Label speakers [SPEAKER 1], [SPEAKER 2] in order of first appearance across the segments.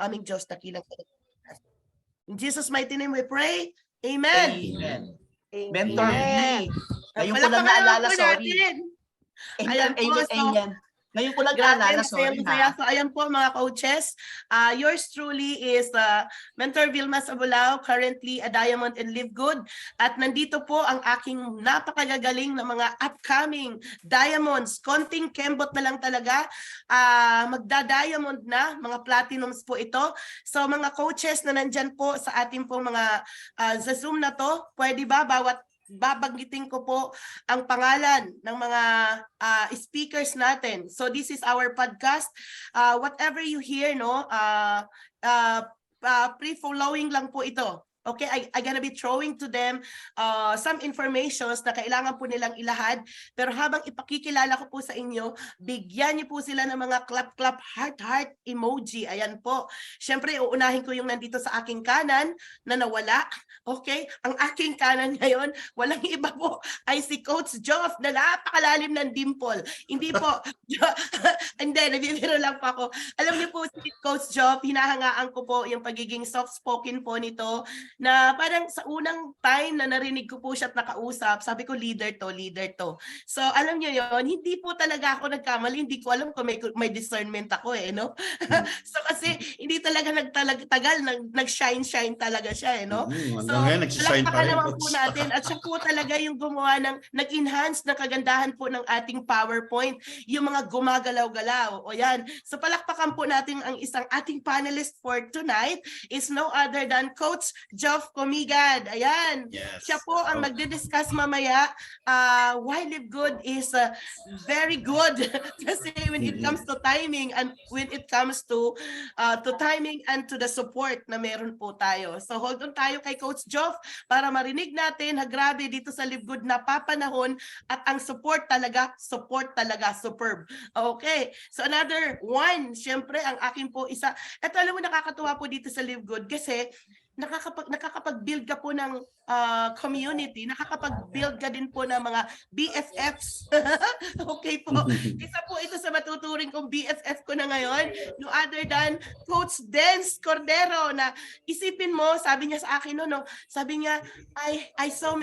[SPEAKER 1] aming Diyos na kilang. In Jesus' mighty name we pray. Amen.
[SPEAKER 2] Amen.
[SPEAKER 1] Amen.
[SPEAKER 2] Mentor V. Ngayon ko lang
[SPEAKER 1] Palakpakan
[SPEAKER 2] naalala,
[SPEAKER 1] naman po
[SPEAKER 2] sorry.
[SPEAKER 1] natin.
[SPEAKER 2] Amen,
[SPEAKER 1] Ayan po,
[SPEAKER 2] amen,
[SPEAKER 1] so,
[SPEAKER 2] amen. Ngayon ko lang
[SPEAKER 1] grabe,
[SPEAKER 2] naalala, sorry
[SPEAKER 1] masaya.
[SPEAKER 2] ha.
[SPEAKER 1] So ayan po mga coaches, yours truly is Mentor Vilma Sabulao, currently a Diamond and Live Good. At nandito po ang aking napakagagaling na mga upcoming diamonds. Konting kembot na lang talaga. Magda-diamond na, mga platinums po ito. So mga coaches na nandyan po sa ating pong mga sa Zoom na to, pwede ba bawat babanggitin ko po ang pangalan ng mga speakers natin. So this is our podcast. Whatever you hear, no, pre-following lang po ito. Okay, I gonna be throwing to them some informations na kailangan po nilang ilahad. Pero habang ipakikilala ko po sa inyo, bigyan niyo po sila ng mga clap-clap, heart-heart emoji. Ayan po. Siyempre, uunahin ko yung nandito sa aking kanan na nawala. Okay? Ang aking kanan ngayon, walang iba po ay si Coach Joff na napakalalim ng dimple. Hindi po. Hindi, nabibiro lang po ako. Alam niyo po si Coach Joff, hinahangaan ko po yung pagiging soft-spoken po nito, na parang sa unang time na narinig ko po siya at nakausap, sabi ko leader to, leader to. So alam niyo yon, hindi po talaga ako nagkamali, hindi ko alam kung may discernment ako no? So kasi hindi talaga nagtagal, nag-shine talaga siya no? So
[SPEAKER 3] ngayon nag-shine pa rin.
[SPEAKER 1] naman po natin at siya po talaga yung gumawa ng, nag-enhance ng kagandahan po ng ating PowerPoint, yung mga gumagalaw-galaw. O yan. So palakpakan po natin ang isang ating panelist for tonight is no other than Coach Joff Comigad. Ayan.
[SPEAKER 3] Yes.
[SPEAKER 1] Siya po ang magdi-discuss mamaya why Live Good is very good. Kasi when it comes to timing and when it comes to timing and to the support na meron po tayo. So hold on tayo kay Coach Joff para marinig natin, grabe dito sa Live Good na papanahon at ang support talaga superb. Okay. So another one, syempre ang akin po isa. Ito alam mo nakakatuwa po dito sa Live Good kasi nakakapag-build ka po ng community, nakakapag-build ka din po ng mga BFFs. Okay po. Isa po ito sa matuturing kong BFF ko na ngayon, no other than Coach Dance Cordero na isipin mo, sabi niya sa akin sabi niya, I saw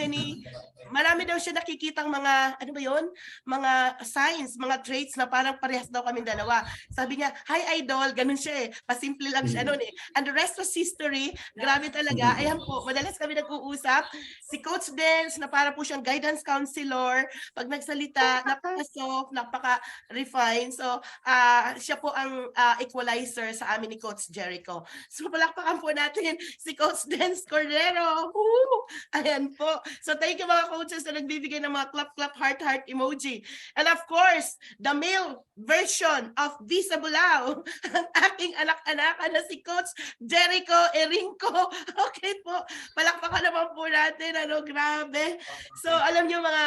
[SPEAKER 1] marami daw siya nakikitang mga, ano ba yun? Mga signs, mga traits na parang parehas daw kaming dalawa. Sabi niya, hi idol, ganun siya pasimple lang siya noon And the rest was history. Grabe talaga. Ayan po, madalas kami nag-uusap. Si Coach Dance, na para po siyang guidance counselor, pag nagsalita, napaka-soft, napaka-refine. So, siya po ang equalizer sa amin ni Coach Jericho. So, palakpakan po natin si Coach Dance Cordero. Ayan po. So, thank you mga coaches na nagbibigay ng mga clap-clap, heart-heart emoji. And of course, the male version of Visa Bulao, ang aking anak-anakan na si Coach Jericho Erinco. Okay po, palakpakan naman po natin, grabe. So alam niyo mga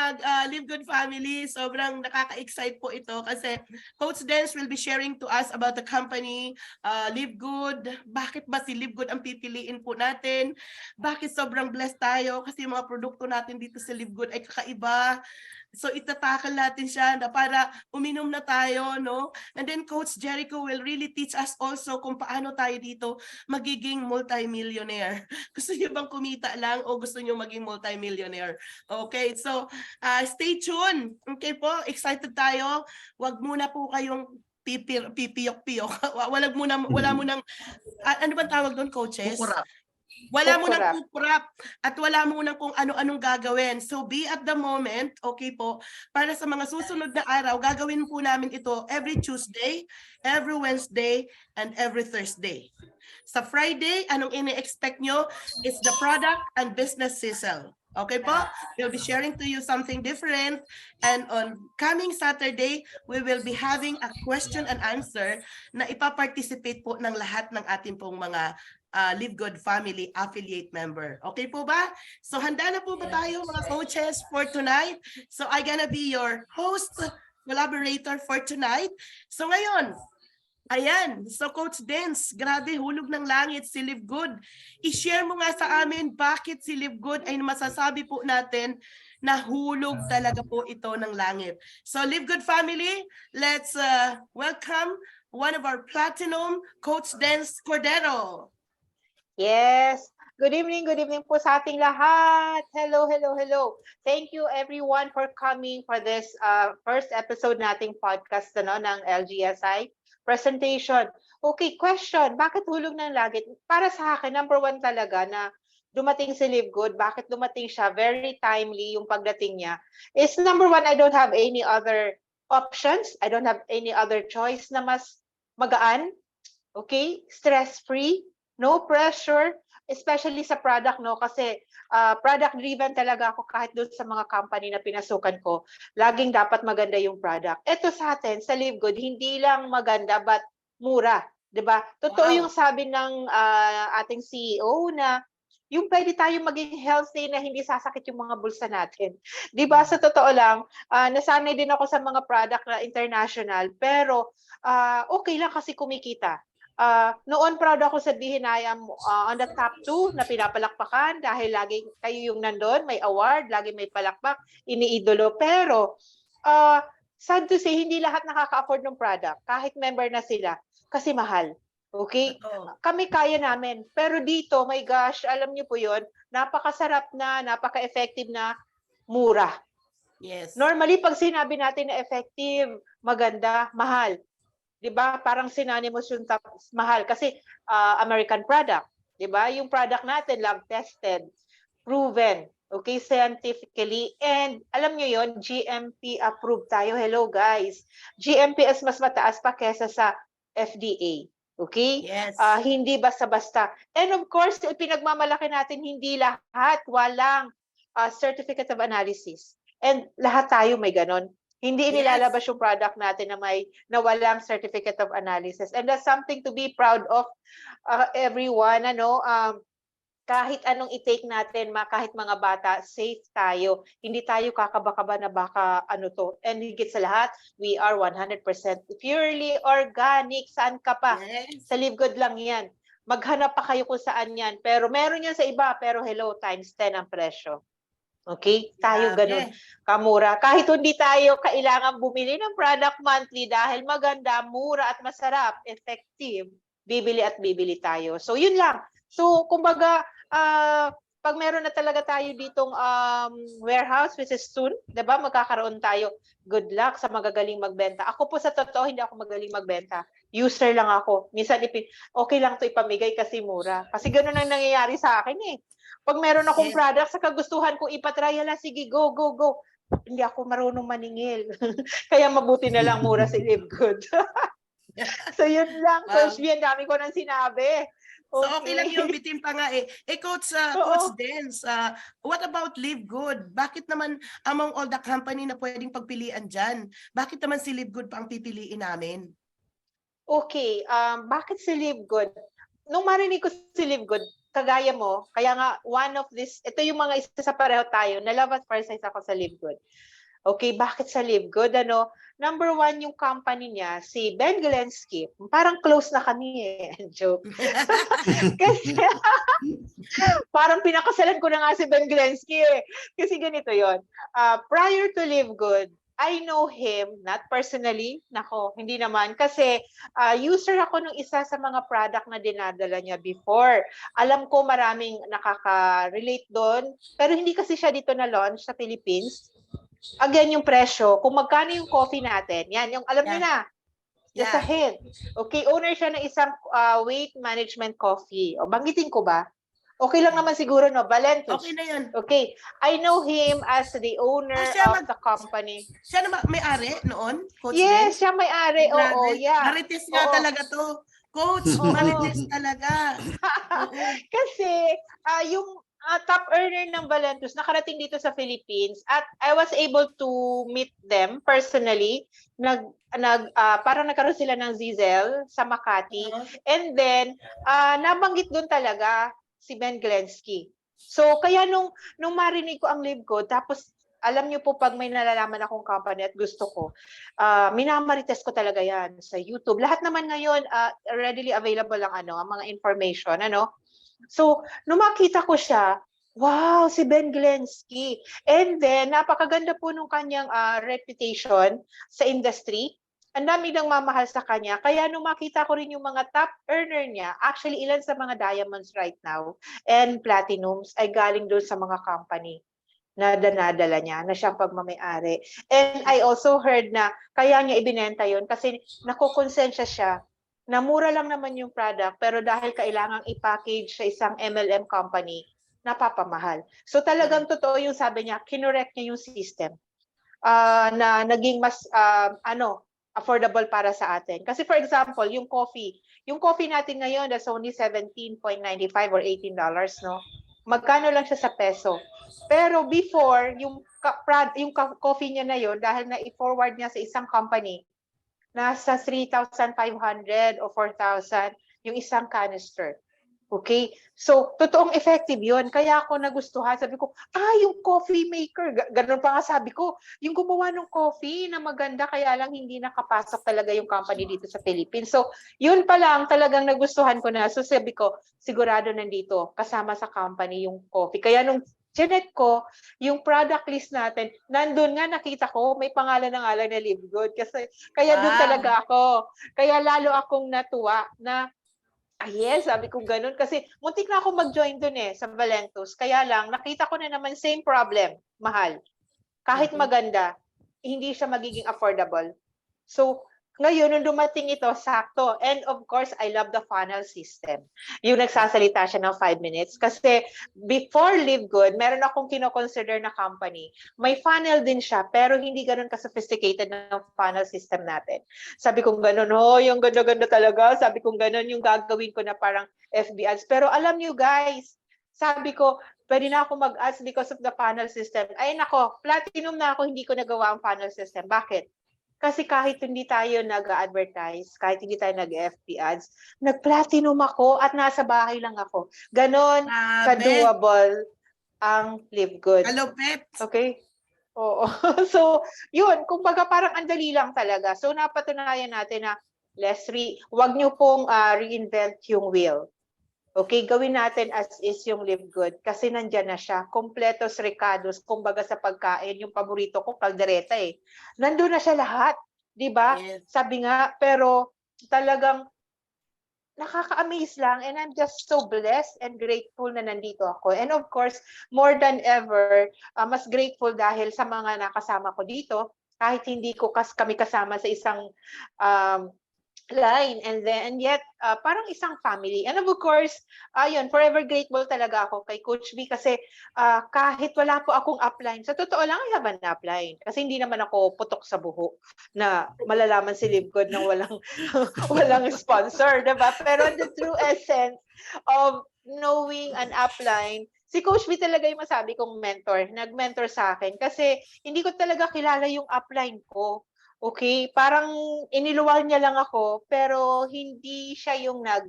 [SPEAKER 1] Live Good family, sobrang nakaka-excite po ito kasi Coach Dance will be sharing to us about the company, Live Good. Bakit ba si Live Good ang pipiliin po natin? Bakit sobrang blessed tayo? Kasi yung mga produkto natin dito sa Live Good ay kakaiba. So itatakal natin siya na para uminom na tayo, no? And then Coach Jericho will really teach us also kung paano tayo dito magiging multi-millionaire. Gusto niyo bang kumita lang o gusto niyo maging multi-millionaire? Okay, so stay tuned. Okay po, excited tayo. Wag muna po kayong pipiyok-piyok. Wala munang ano bang tawag doon, coaches?
[SPEAKER 2] Kukurap.
[SPEAKER 1] Wala mo nang kukurap at wala mo nang kung ano-anong gagawin. So be at the moment, okay po, para sa mga susunod na araw, gagawin po namin ito every Tuesday, every Wednesday, and every Thursday. Sa Friday, anong ini-expect nyo is the product and business sizzle. Okay po? We'll be sharing to you something different. And on coming Saturday, we will be having a question and answer na ipaparticipate po ng lahat ng ating pong mga Live Good Family affiliate member. Okay po ba? So handa na po ba tayo mga coaches for tonight? So I'm gonna be your host, collaborator for tonight. So ngayon, ayan, so Coach Dance, grabe, hulog ng langit si Live Good. I-share mo nga sa amin bakit si Live Good ay masasabi po natin na hulog talaga po ito ng langit. So Live Good family, let's welcome one of our platinum, Coach Dance Cordero.
[SPEAKER 3] Yes. Good evening po sa ating lahat. Hello, hello, hello. Thank you everyone for coming for this first episode nating podcast ng LGSI presentation. Okay, question. Bakit hulog ng langit? Para sa akin, number one talaga na dumating si Live Good. Bakit dumating siya? Very timely yung pagdating niya. Is number one, I don't have any other options. I don't have any other choice na mas magaan. Okay? Stress-free. No pressure. Especially sa product, no? Kasi product-driven talaga ako kahit doon sa mga company na pinasukan ko. Laging dapat maganda yung product. Ito sa atin, sa Live Good, hindi lang maganda but mura. 'Di ba? Totoo
[SPEAKER 1] Wow.
[SPEAKER 3] yung sabi ng ating CEO na yung pwede tayong maging healthy na hindi sasakit yung mga bulsa natin. 'Di ba? Sa totoo lang, nasanay din ako sa mga product na international, pero okay lang kasi kumikita. Noon proud ako sabihin na I am on the top 2 na pinapalakpakan dahil lagi kayo yung nandun, may award, lagi may palakpak, iniidolo. Pero sad to say, hindi lahat nakaka-afford ng product kahit member na sila kasi mahal. Okay?
[SPEAKER 1] Totoo.
[SPEAKER 3] Kami kaya namin. Pero dito, my gosh, alam niyo po yun, napakasarap na, napaka-effective na, mura.
[SPEAKER 1] Yes.
[SPEAKER 3] Normally, pag sinabi natin na effective, maganda, mahal. 'Di ba? Parang synonymous yung mahal kasi American product, 'di ba? Yung product natin lab tested, proven, okay, scientifically, and alam niyo yon, GMP approved tayo. Hello guys. GMP is mas mataas pa kaysa sa FDA. Okay?
[SPEAKER 1] Yes.
[SPEAKER 3] Hindi basta-basta. And of course, pinagmamalaki natin hindi lahat walang certificate of analysis. And lahat tayo may ganon. Hindi
[SPEAKER 1] Yes.
[SPEAKER 3] inilalabas yung product natin na walang certificate of analysis. And that's something to be proud of everyone. Kahit anong i-take natin, kahit mga bata, safe tayo. Hindi tayo kakaba-kaba na baka to. And higit sa lahat, we are 100% purely organic. Saan ka pa?
[SPEAKER 1] Yes.
[SPEAKER 3] Sa Live Good lang yan. Maghanap pa kayo kung saan yan. Pero meron yan sa iba, pero hello, times 10 ang presyo. Okay? Tayo ganun. Kamura. Kahit hindi tayo kailangan bumili ng product monthly dahil maganda, mura at masarap, effective, bibili at bibili tayo. So, yun lang. So, kumbaga, pag meron na talaga tayo ditong warehouse, which is soon, diba? Magkakaroon tayo. Good luck sa magagaling magbenta. Ako po sa totoo, hindi ako magaling magbenta. User lang ako. Minsan, okay lang to ipamigay kasi mura. Kasi ganun ang nangyayari sa akin eh. Pag meron akong product sa kagustuhan ko, ipatry, sige, go, go, go. Hindi ako marunong maningil. Kaya mabuti na lang mura si Live Good. So yun lang,
[SPEAKER 1] Wow.
[SPEAKER 3] Coach B, ang dami ko nang sinabi.
[SPEAKER 1] So okay lang yung bitin pa nga eh. Coach, Coach Dance, what about Live Good? Bakit naman among all the company na pwedeng pagpilian dyan, bakit naman si Live Good pa ang pipiliin namin?
[SPEAKER 3] Okay, bakit si Live Good? Nung marinig ko si Live Good, kagaya mo, kaya nga one of this, ito yung mga isa sa pareho tayo, na love at first sight ako sa Live Good. Okay, bakit sa Live Good? Number one yung company niya, si Ben Glensky. Parang close na kami eh. Joke. Kasi parang pinakasalan ko na nga si Ben Glensky eh. Kasi ganito yon. Prior to Live Good, I know him, not personally, nako, hindi naman, kasi user ako ng isa sa mga product na dinadala niya before. Alam ko maraming nakaka-relate doon, pero hindi kasi siya dito na launch sa Philippines. Again, yung presyo, kung magkano yung coffee natin, yan, yung alam niyo na, just ahead. Okay, owner siya ng isang weight management coffee. O, banggitin ko ba? Okay lang naman siguro, no? Valentus.
[SPEAKER 1] Okay na yun.
[SPEAKER 3] Okay. I know him as the owner of the company.
[SPEAKER 1] Siya na may-ari noon? Coach
[SPEAKER 3] Yes,
[SPEAKER 1] Dance?
[SPEAKER 3] siya may-ari. Oo, yeah.
[SPEAKER 1] Marites nga talaga to. Coach, Marites talaga.
[SPEAKER 3] Kasi yung top earner ng Valentus nakarating dito sa Philippines at I was able to meet them personally. Parang nagkaroon sila ng Zizel sa Makati. And then, nabanggit doon talaga si Ben Glensky. So, kaya nung marinig ko ang Live Good, tapos alam niyo po pag may nalalaman akong company at gusto ko, minamarites ko talaga yan sa YouTube. Lahat naman ngayon, readily available ang mga information. So, nung makita ko siya, wow, si Ben Glensky. And then, napakaganda po nung kanyang reputation sa industry. ang dami nang mamahal sa kanya. Kaya nung makita ko rin yung mga top earner niya, actually ilan sa mga diamonds right now and platinums ay galing doon sa mga company na danadala niya, na siyang pagmamayari. And I also heard na kaya niya ibinenta yon kasi nakukonsensya siya na mura lang naman yung product, pero dahil kailangang i-package sa isang MLM company, napapamahal. So talagang totoo yung sabi niya, kinorek niya yung system na naging mas affordable para sa atin. Kasi for example, yung coffee natin ngayon that's only 17.95 or $18, no? Magkano lang siya sa peso. Pero before, yung coffee niya na yon dahil na i-forward niya sa isang company, nasa 3,500 o 4,000 yung isang canister. Okay? So, totoong effective yun. Kaya ako nagustuhan. Sabi ko, yung coffee maker. Ganun pa nga sabi ko. Yung gumawa ng coffee na maganda, kaya lang hindi nakapasok talaga yung company dito sa Philippines. So, yun pa lang talagang nagustuhan ko na. So, sabi ko, sigurado nandito, kasama sa company yung coffee. Kaya nung chinek ko, yung product list natin, nandun nga nakita ko, may pangalan ng alay na Live Good. Kaya doon talaga ako. Kaya lalo akong natuwa na yes, sabi ko ganun. Kasi muntik na ako mag-join dun sa Valentus. Kaya lang, nakita ko na naman same problem, mahal. Kahit maganda, hindi siya magiging affordable. So, ngayon, nung dumating ito, sakto. And of course, I love the funnel system. Yung nagsasalita siya ng 5 minutes. Kasi before Live Good, meron akong kinoconsider na company. May funnel din siya, pero hindi ganun ka-sophisticated ng funnel system natin. Sabi kong ganun, yung ganda-ganda talaga. Sabi kong ganun, yung gagawin ko na parang FB ads. Pero alam nyo guys, sabi ko, pwede na ako mag-ads because of the funnel system. Ay nako, platinum na ako, hindi ko nagawa ang funnel system. Bakit? Kasi kahit hindi tayo nag-advertise, kahit hindi tayo nag-FB ads, nag-platinum ako at nasa bahay lang ako. Ganon ka-doable ang Live Good.
[SPEAKER 1] Kalupit.
[SPEAKER 3] Okay? Oo. So, yun, kumbaga parang andali lang talaga. So, napatunayan natin na wag nyo pong reinvent yung wheel. Okay, gawin natin as is yung Live Good kasi nandyan na siya. Kompletos recados, kumbaga sa pagkain, yung paborito ko, kaldereta Nandun na siya lahat, di ba?
[SPEAKER 1] Yes.
[SPEAKER 3] Sabi nga, pero talagang nakaka-amaze lang and I'm just so blessed and grateful na nandito ako. And of course, more than ever, mas grateful dahil sa mga nakasama ko dito, kahit hindi ko kami kasama sa isang line and yet parang isang family. And of course, ayun, forever grateful talaga ako kay Coach B kasi kahit wala po akong upline, sa totoo lang I have an upline kasi hindi naman ako putok sa buho na malalaman si Live Good nang walang sponsor, diba? Pero the true essence of knowing an upline, si Coach B talaga yung masabi kong mentor, nag-mentor sa akin kasi hindi ko talaga kilala yung upline ko. Okay, parang iniluwal niya lang ako pero hindi siya yung ano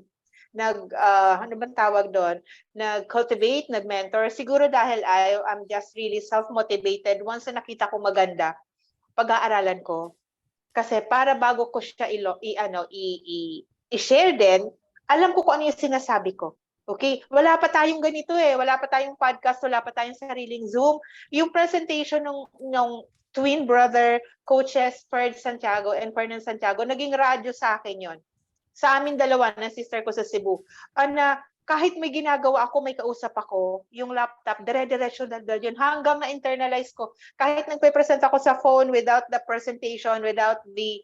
[SPEAKER 3] bang tawag doon? Nag-cultivate, nag-mentor. Siguro dahil I'm just really self-motivated. Once na nakita ko maganda, pag-aaralan ko. Kasi para bago ko siya i-share din, alam ko kung ano yung sinasabi ko. Okay? Wala pa tayong ganito Wala pa tayong podcast, wala pa tayong sariling Zoom. Yung presentation ng twin brother coaches Ferd Santiago and Fernan Santiago, naging radyo sa akin yon. Sa amin dalawa, ng sister ko sa Cebu. Na kahit may ginagawa ako, may kausap ako, yung laptop, dire-diretso daldal yun, hanggang na-internalize ko. Kahit nagpe-present ako sa phone without the presentation, without the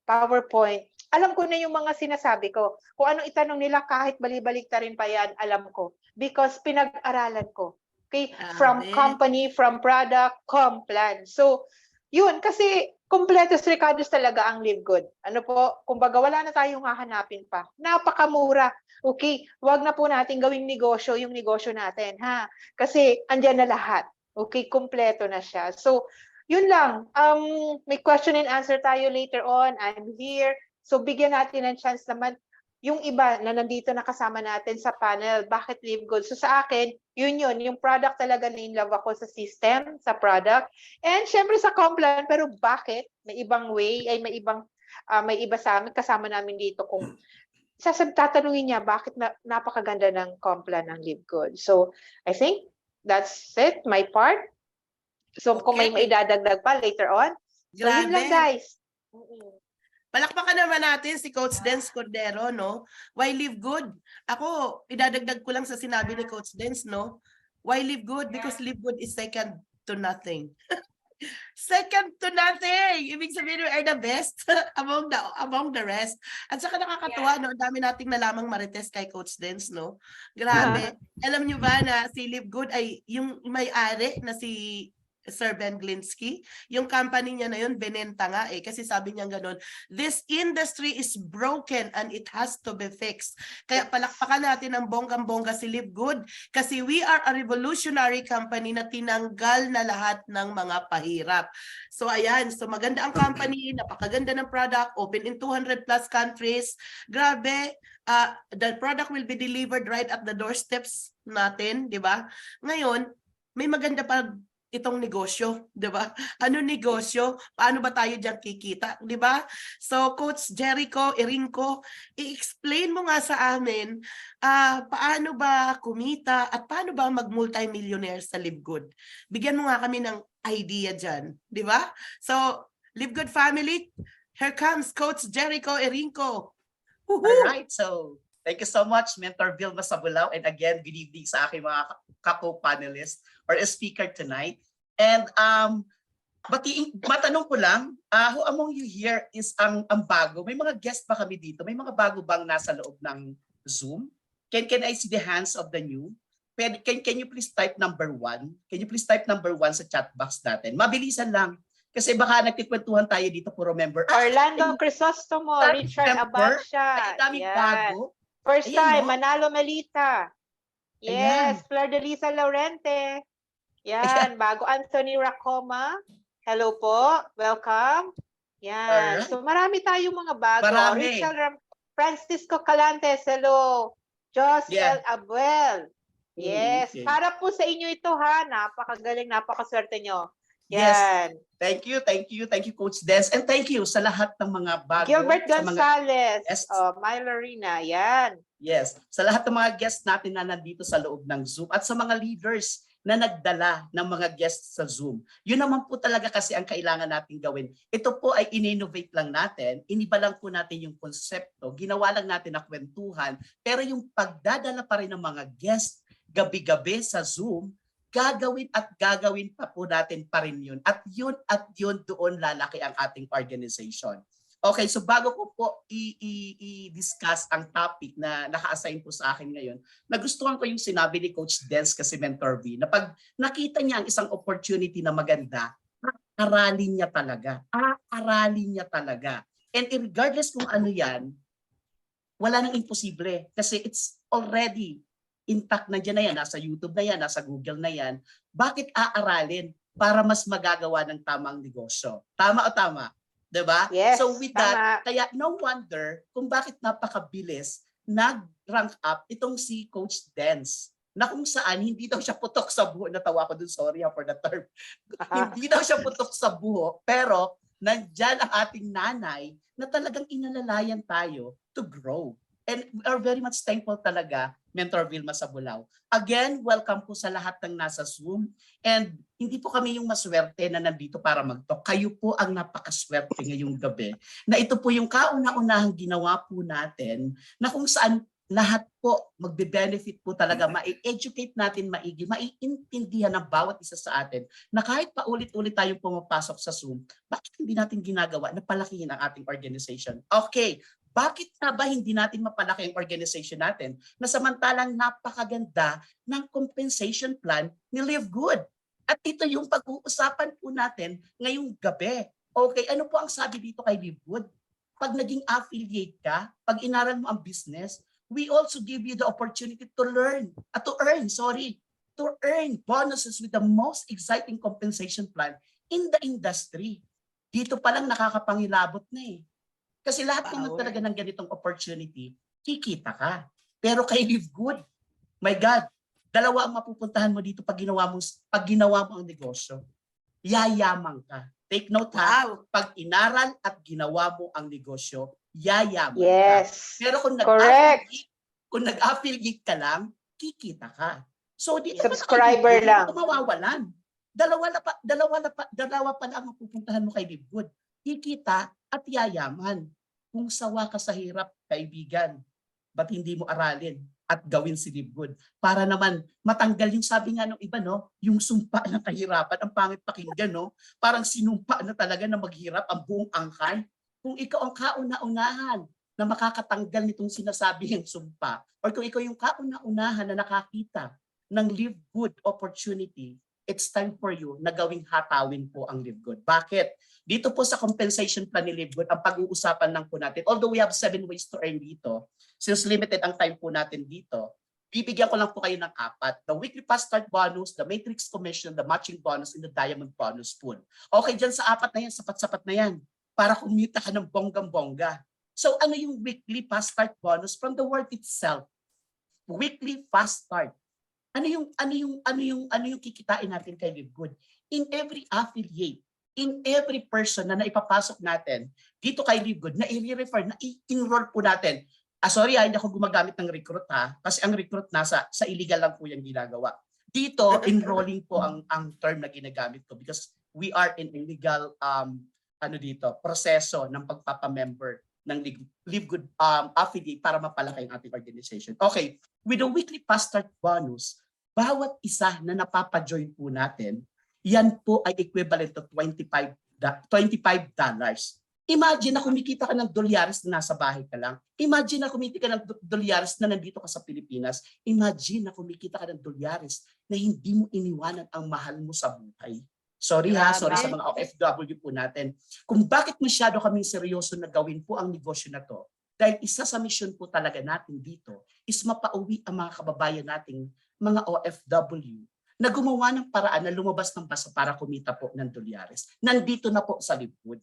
[SPEAKER 3] PowerPoint, alam ko na yung mga sinasabi ko. Kung anong itanong nila, kahit bali-balik ta rin pa yan, alam ko. Because pinag-aralan ko. Okay? From company, from product, plan. So, yun, kasi kompletos recados talaga ang Live Good. Ano po, kumbaga wala na tayong hahanapin pa. Napakamura. Okay, wag na po natin gawing negosyo yung negosyo natin, ha? Kasi andyan na lahat. Okay, kompleto na siya. So, yun lang. May question and answer tayo later on. I'm here. So, bigyan natin ng chance naman yung iba na nandito na kasama natin sa panel, bakit Live Good? So sa akin, yun, yung product talaga na in love ako sa system, sa product, and syempre sa Complan, pero bakit? May ibang way, may iba sa amin, kasama namin dito kung tatanungin niya, bakit napakaganda ng Complan ng Live Good? So I think that's it, my part. So kung may maidadagdag pa later on. So yun lang guys.
[SPEAKER 1] Palakpakan naman natin si Coach Dens Cordero, no? Why live good? Ako, idadagdag ko lang sa sinabi ni Coach Dens, no? Why live good? Because live good is second to nothing. Second to nothing. Ibig sabihin, we are the best among the rest. At saka nakakatuwa, no? Ang dami nating nalamang marites kay Coach Dens, no? Grabe. Alam nyo ba na si Live Good ay yung may-ari na si Sir Ben Glinsky, yung company niya na yun, benenta nga eh. Kasi sabi niya ganun, this industry is broken and it has to be fixed. Kaya palakpakan natin ang bonggang-bongga si Live Good kasi we are a revolutionary company na tinanggal na lahat ng mga pahirap. So ayan, so maganda ang company, napakaganda ng product, open in 200 plus countries. Grabe, the product will be delivered right at the doorsteps natin, di ba? Ngayon, may maganda pa itong negosyo, 'di ba? Ano negosyo? Paano ba tayo diyan kikita, 'di ba? So Coach Jericho Irinco, i-explain mo nga sa amin paano ba kumita at paano ba mag-multi-millionaire sa Live Good. Bigyan mo nga kami ng idea diyan, 'di ba? So Live Good family, here comes Coach Jericho Irinco.
[SPEAKER 2] All right, so thank you so much, Mentor Vilma Sabulao. And again, good evening sa aking mga ka-co-panelists or a speaker tonight. And matanong ko lang, who among you here is ang bago? May mga guest ba kami dito? May mga bago bang nasa loob ng Zoom? Can I see the hands of the new? Can you please type number 1? Can you please type number 1 sa chat box natin? Mabilisan lang. Kasi baka nagkikwentuhan tayo dito, puro member.
[SPEAKER 3] Orlando Crisostomo, Richard Abacia.
[SPEAKER 2] Ay, daming bago.
[SPEAKER 3] First
[SPEAKER 2] Ayan,
[SPEAKER 3] time,
[SPEAKER 2] no?
[SPEAKER 3] Manalo Melita. Yes, Flor de Lisa Laurente. Yan, bago Anthony Racoma. Hello po, welcome. Yan,
[SPEAKER 2] Alright.
[SPEAKER 3] so marami tayong mga bago.
[SPEAKER 2] Marami.
[SPEAKER 3] Francisco Calantes, hello. Josel Abuel. Yes,
[SPEAKER 2] Okay.
[SPEAKER 3] para po sa inyo ito ha, napakagaling, napakaswerte nyo.
[SPEAKER 2] Yes.
[SPEAKER 3] Yan.
[SPEAKER 2] Thank you, Coach Des. And thank you sa lahat ng mga bago.
[SPEAKER 3] Gilbert
[SPEAKER 2] sa mga,
[SPEAKER 3] Gonzalez,
[SPEAKER 2] Yes.
[SPEAKER 3] Mylarina, yan.
[SPEAKER 2] yes, sa lahat ng mga guests natin na nandito sa loob ng Zoom at sa mga leaders na nagdala ng mga guests sa Zoom. Yun naman po talaga kasi ang kailangan natin gawin. Ito po ay in-innovate lang natin, iniba lang po natin yung konsepto, ginawa lang natin na kwentuhan, pero yung pagdadala pa rin ng mga guests gabi-gabi sa Zoom, gagawin pa po natin pa rin yun. At yun doon lalaki ang ating organization. Okay, so bago ko po i-discuss ang topic na naka-assign po sa akin ngayon, nagustuhan ko yung sinabi ni Coach Dens kasi Mentor V, na pag nakita niya ang isang opportunity na maganda, aralin niya talaga. And regardless kung ano yan, wala nang imposible kasi it's already intact na dyan na yan, nasa YouTube na yan, nasa Google na yan. Bakit aaralin para mas magagawa ng tamang negosyo? Tama o tama? Diba?
[SPEAKER 3] Yes,
[SPEAKER 2] so with
[SPEAKER 3] tama.
[SPEAKER 2] that, kaya no wonder kung bakit napakabilis nag-rank up itong si Coach Dens na kung saan hindi daw siya putok sa buho. Natawa ko dun, sorry for the term. Hindi daw siya putok sa buho, pero nandyan ang ating nanay na talagang inalalayan tayo to grow. And we are very much thankful talaga, Mentor Vilma Sabulao. Again, welcome po sa lahat ng nasa Zoom. And hindi po kami yung maswerte na nandito para mag-talk. Kayo po ang napakaswerte ngayong gabi. Na ito po yung kauna-unahang ginawa po natin na kung saan lahat po magbe-benefit po talaga, ma-educate natin maigi, maiintindihan ng bawat isa sa atin na kahit paulit-ulit tayong pumapasok sa Zoom, bakit hindi natin ginagawa na palakihin ang ating organization? Okay. Bakit na ba hindi natin mapalaki ang organization natin na samantalang napakaganda ng compensation plan ni Live Good? At ito yung pag-uusapan po natin ngayong gabi. Okay, ano po ang sabi dito kay Live Good? Pag naging affiliate ka, pag inaral mo ang business, we also give you the opportunity to earn bonuses with the most exciting compensation plan in the industry. Dito pa lang nakakapangilabot na eh. Kasi lahat naman talaga ng ganitong opportunity, kikita ka. Pero kay Live Good, my God, dalawa ang mapupuntahan mo dito pag ginawa mo ang negosyo. Yayaman ka. Take note ha, pag inaral at ginawa mo ang negosyo, yayaman ka.
[SPEAKER 3] Yes.
[SPEAKER 2] Pero kung nag-affiliate ka lang, kikita ka. So di
[SPEAKER 3] subscriber lang.
[SPEAKER 2] Mawawalan. Dalawa pa lang ang pupuntahan mo kay Live Good. Kikita at yayaman. Kung sawa ka sa hirap, kaibigan, ba't hindi mo aralin at gawin si Live Good? Para naman matanggal yung sabi nga ng iba, no? Yung sumpa ng kahirapan, ang pangit pakinggan, no? Parang sinumpa na talaga na maghirap ang buong angkan. Kung ikaw ang kauna-unahan na makakatanggal nitong sinasabi yung sumpa, or kung ikaw yung kauna-unahan na nakakita ng Live Good opportunity, it's time for you na gawing hatawin po ang Live Good. Bakit? Dito po sa compensation plan ni Live Good, ang pag-uusapan lang po natin, although we have 7 ways to earn dito, since limited ang time po natin dito, bibigyan ko lang po kayo ng 4. The weekly fast start bonus, the matrix commission, the matching bonus, and the diamond bonus pool. Okay, dyan sa 4 na yan, sapat-sapat na yan para kumita ka ng bonggang-bongga. So ano yung weekly fast start bonus? From the word itself, weekly fast start. Ano yung kikitain natin kay Live Good? In every affiliate, in every person na naipapasok natin dito kay Live Good, na i-refer, na i-enroll po natin. Sorry, hindi ako gumagamit ng recruit kasi ang recruit sa illegal lang po yung ginagawa. Dito, enrolling po ang term na ginagamit ko because we are in illegal proseso ng pagpapamember ng Live Good affiliate para mapalaki ang ating organization. Okay, with the weekly fast start bonus, bawat isa na napapajoin po natin, yan po ay equivalent to $25. Imagine na kumikita ka ng dolyares na nasa bahay ka lang. Imagine na kumikita ka ng dolyares na nandito ka sa Pilipinas. Imagine na kumikita ka ng dolyares na hindi mo iniwanan ang mahal mo sa buhay. Sorry sorry sa mga OFW po natin. Kung bakit masyado kaming seryoso na gawin po ang negosyo na to, dahil isa sa mission po talaga natin dito is mapauwi ang mga kababayan nating mga OFW na gumawa ng paraan na lumabas ng basa para kumita po ng dolyares. Nandito na po sa Live Good.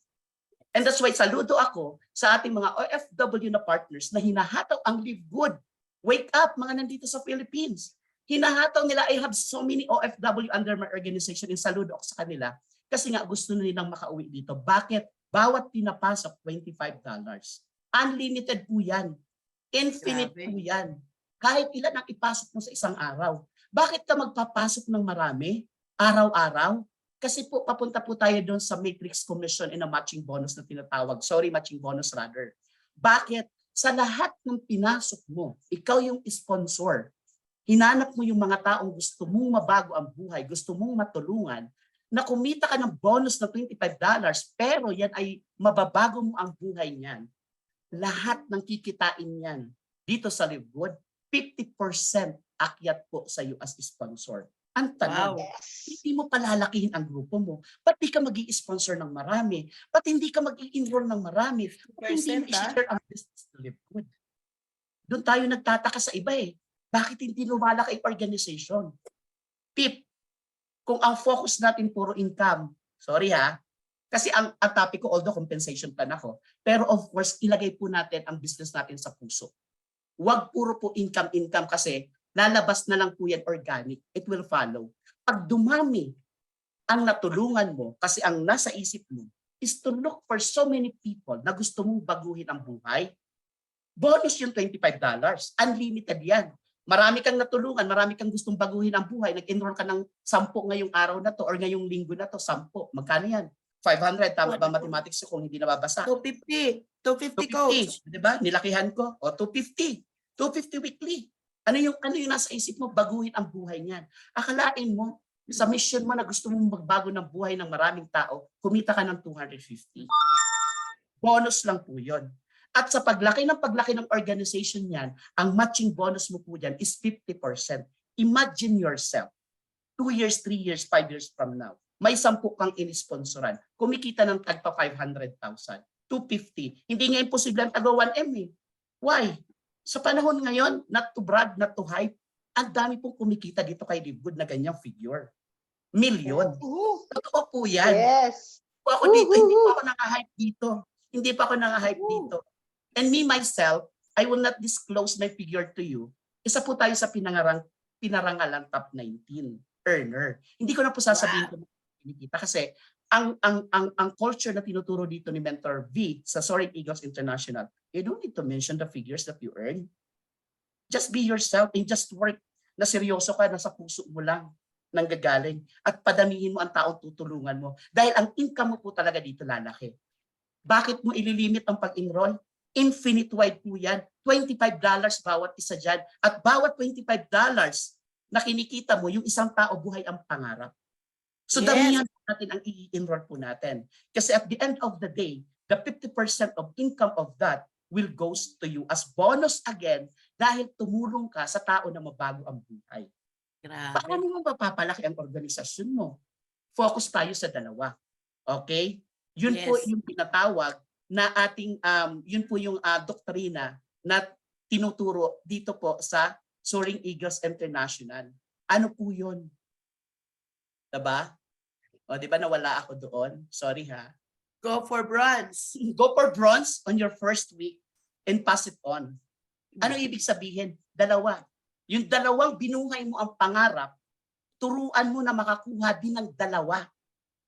[SPEAKER 2] And that's why saludo ako sa ating mga OFW na partners na hinahataw ang Live Good. Wake up mga nandito sa Philippines. Hinahataw nila, I have so many OFW under my organization and saludo ako sa kanila kasi nga gusto na nilang makauwi dito. Bakit? Bawat pinapasok, $25. Unlimited po yan. Infinite po yan. Kahit ilan ang ipasok mo sa isang araw. Bakit ka magpapasok ng marami? Araw-araw? Kasi po, papunta po tayo doon sa matrix commission and a matching bonus na tinatawag. Sorry, matching bonus rather. Bakit? Sa lahat ng pinasok mo, ikaw yung sponsor. Hinanap mo yung mga taong gusto mong mabago ang buhay, gusto mong matulungan, na kumita ka ng bonus na $25, pero yan ay mababago mo ang buhay niyan. Lahat ng kikitain niyan dito sa Live Good, 50% akyat po sa iyo as sponsor. Ang tanong, hindi mo palalakihin ang grupo mo. Ba't di ka mag-i-sponsor ng marami? Ba't hindi ka mag-i-enroll ng marami? Ba't hindi mo i-share ang business to Live Good? Doon tayo nagtataka sa iba eh. Bakit hindi lumalaki ang organization? Pip, kung ang focus natin puro income, sorry kasi ang topic ko, although compensation plan ako, pero of course, ilagay po natin ang business natin sa puso. Huwag puro po income kasi lalabas na lang po yan organic. It will follow. Pag dumami ang natulungan mo, kasi ang nasa isip mo is to look for so many people na gusto mong baguhin ang buhay, bonus yung $25. Unlimited yan. Marami kang natulungan, marami kang gustong baguhin ang buhay. Nag-enroll ka ng 10 ngayong araw na to or ngayong linggo na to, 10. Magkano yan? 500. Tama ba mathematics ko kung hindi nababasa?
[SPEAKER 1] 250. 250 coach.
[SPEAKER 2] Diba? Nilakihan ko. O 250. 250 weekly. Ano yung nasa isip mo? Baguhin ang buhay niyan. Akalain mo, sa mission mo na gusto mong magbago ng buhay ng maraming tao, kumita ka ng 250. Bonus lang po yun. At sa paglaki ng organization niyan, ang matching bonus mo po dyan is 50%. Imagine yourself, 2 years, 3 years, 5 years from now, may 10 kang in-sponsoran, kumikita ng tagpa 500,000, 250. Hindi nga imposible ang taga 1M eh. Why? Sa panahon ngayon, not to brag, not to hype, ang dami pong kumikita dito kay Live Good na ganyang figure. Million. Totoo po yan.
[SPEAKER 3] Yes.
[SPEAKER 2] Ako dito, hindi pa ako naka-hype dito. Hindi pa ako naka-hype dito. And me myself, I will not disclose my figure to you. Isa po tayo sa pinarangalan top 19 earner. Hindi ko na po sasabihin kung kumikita kasi ang culture na tinuturo dito ni Mentor V sa Soaring Eagles International, you don't need to mention the figures that you earn. Just be yourself and just work na seryoso ka, na sa puso mo lang nanggagaling at padamihin mo ang taong tutulungan mo. Dahil ang income mo po talaga dito lalaki. Bakit mo ililimit ang pag-enroll? Infinite wide po yan. $25 bawat isa dyan. At bawat $25 na kinikita mo, yung isang tao buhay ang pangarap. So
[SPEAKER 1] Yes.
[SPEAKER 2] damihan natin ang i-enroll po natin. Kasi at the end of the day, the 50% of income of that will goes to you as bonus again dahil tumulong ka sa tao na mabago ang buhay.
[SPEAKER 1] Grabe.
[SPEAKER 2] Paano mo mapapalaki ang organisasyon mo? Focus tayo sa dalawa. Okay? Yun po
[SPEAKER 1] Yes.
[SPEAKER 2] yung tinatawag na ating, yun po yung doktrina na tinuturo dito po sa Soaring Eagles International. Ano po yun? Diba? O, diba nawala ako doon? Sorry ha.
[SPEAKER 1] Go for bronze.
[SPEAKER 2] Go for bronze on your first week and pass it on. Ano ibig sabihin? Dalawa. Yung dalawang binuhay mo ang pangarap, turuan mo na makakuha din ng dalawa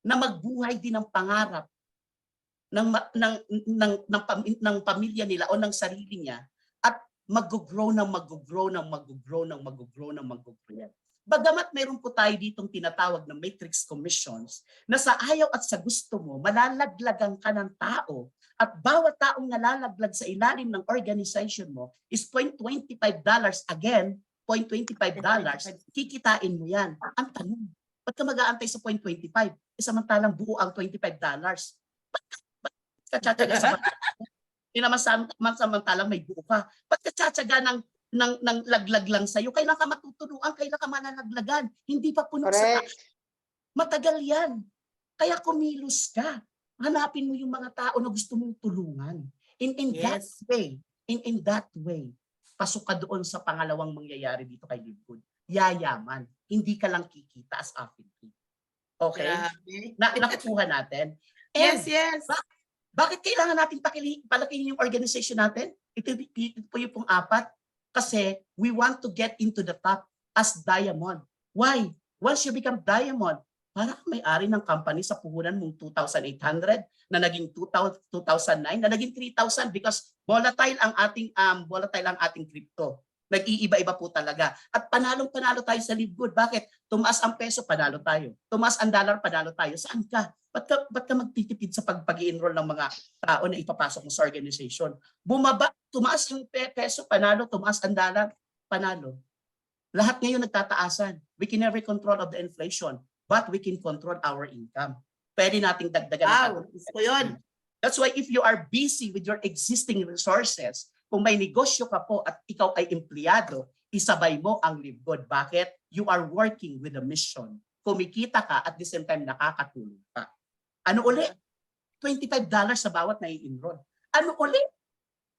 [SPEAKER 2] na magbuhay din ng pangarap ng pamilya nila o ng sarili niya at mag-grow ng mag-grow ng mag-grow ng mag-grow ng mag-grow. Bagamat meron po tayo ditong tinatawag na matrix commissions na sa ayaw at sa gusto mo, malalaglagan ka ng tao at bawat taong nalalaglag sa ilalim ng organization mo is $0.25 again, $0.25, kikitain mo yan. Ang tanong, ba't ka mag-aantay sa $0.25? Samantalang buo ang $25. Ba't ka tsatsaga sa samantalang may buo ka? Ba't ka tsatsaga ng laglag lang sa'yo? Kailan ka matutuluan? Kailan ka malalaglagan? Hindi pa puno sa taas. Matagal yan. Kaya kumilos ka. Hanapin mo yung mga tao na gusto mong tulungan. In that
[SPEAKER 1] Yes.
[SPEAKER 2] way, in that way, pasok ka doon sa pangalawang mangyayari dito kay Live Good. Yayaman. Hindi ka lang kikita as affiliate. Okay?
[SPEAKER 1] Grabe.
[SPEAKER 2] Nakukuha natin.
[SPEAKER 1] Yes, yes.
[SPEAKER 2] Bakit kailangan natin palakihin yung organization natin? Ito po yung apat. Kasi we want to get into the top as diamond. Why? Once you become diamond, parang may-ari ng company sa puhunan mong 2,800 na naging 2,009 na naging 3,000 because volatile ang ating crypto. Nag-iiba-iba po talaga. At panalong-panalo tayo sa Live Good. Bakit? Tumaas ang peso, panalo tayo. Tumaas ang dollar, panalo tayo. Saan ka? Ba't ka magtitipid sa pag-i-enroll ng mga tao na ipapasok mo sa organization? Bumaba, tumaas ang peso, panalo. Tumaas ang dollar, panalo. Lahat ngayon nagtataasan. We can never control of the inflation, but we can control our income. Pwede nating dagdagan.
[SPEAKER 1] Wow, gusto ko yun.
[SPEAKER 2] That's why if you are busy with your existing resources, kung may negosyo ka po at ikaw ay empleyado, isabay mo ang Live Good. Bakit? You are working with a mission. Kumikita ka at the same time nakakatulong ka. Ano uli? $25 sa bawat nai-enroll. Ano uli?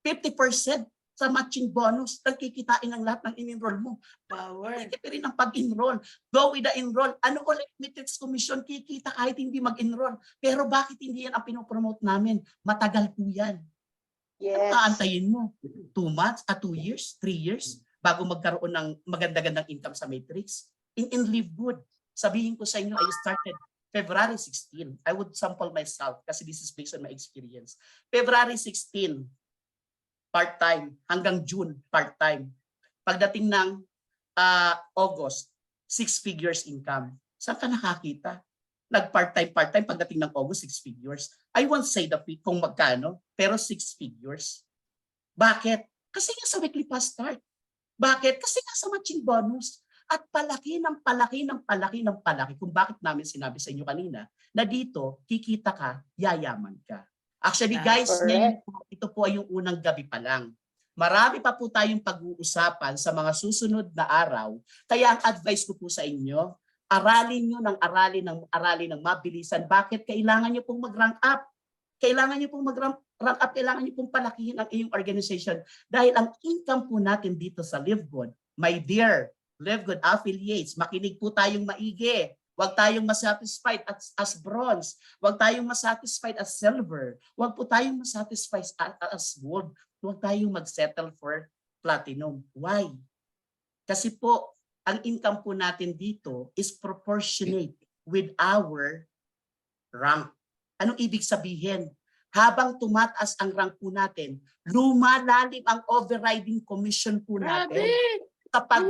[SPEAKER 2] 50% sa matching bonus. Nagkikitain ang lahat ng in-enroll mo.
[SPEAKER 1] Power.
[SPEAKER 2] Kikita rin ang pag-enroll. Go with the enroll. Ano uli? Matrix commission. Kikita kahit hindi mag-enroll. Pero bakit hindi yan ang pinopromote namin? Matagal po yan.
[SPEAKER 3] Yes.
[SPEAKER 2] Aantayin mo 2 months, 2 years, 3 years bago magkaroon ng maganda-gandang income sa Matrix. In Live Good, sabihin ko sa inyo, I started February 16. I would sample myself kasi this is based on my experience. February 16, part-time, hanggang June, part-time. Pagdating ng August, 6 figures income. Saan ka nakakita? Nag-part-time, pagdating ng August, 6 figures. I won't say the fee kung magkano, pero 6 figures. Bakit? Kasi nga sa weekly fast start. Bakit? Kasi nga sa matching bonus. At palaki ng palaki kung bakit namin sinabi sa inyo kanina na dito, kikita ka, yayaman ka. Actually guys, ngayon po, ito po ay yung unang gabi pa lang. Marami pa po tayong pag-uusapan sa mga susunod na araw. Kaya ang advice ko po sa inyo, aralin nyo ng aralin ng mabilisan. Bakit? Kailangan nyo pong mag-rank up. Kailangan nyo pong mag-rank up. Kailangan nyo pong palakihin ang iyong organization. Dahil ang income po natin dito sa Live Good, my dear Live Good affiliates, makinig po tayong maigi. Huwag tayong masatisfied as bronze. Huwag tayong masatisfied as silver. Huwag po tayong masatisfied as gold. Huwag tayong mag-settle for platinum. Why? Kasi po, ang income po natin dito is proportionate with our rank. Anong ibig sabihin? Habang tumataas ang rank po natin, lumalalim ang overriding commission po natin. Kapag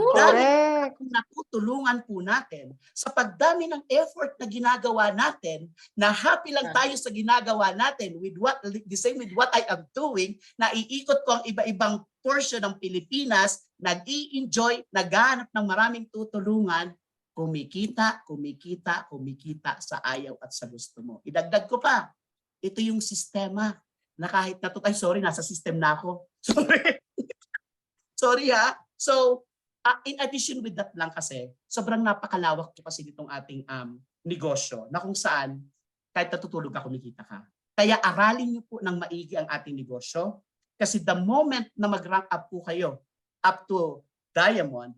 [SPEAKER 2] natutulungan po natin sa pagdami ng effort na ginagawa natin, na happy lang tayo sa ginagawa natin with what the same with what I am doing, na iikot ko ang iba-ibang portion ng Pilipinas, nag-i-enjoy, naghahanap ng maraming tutulungan, kumikita sa ayaw at sa gusto mo. Idagdag ko pa, ito yung sistema na kahit nasa system na ako. Sorry ha. So, in addition with that lang kasi, sobrang napakalawak po kasi nitong ating negosyo na kung saan kahit natutulog ka, kumikita ka. Kaya aralin niyo po ng maigi ang ating negosyo kasi the moment na mag-rank up po kayo up to Diamond,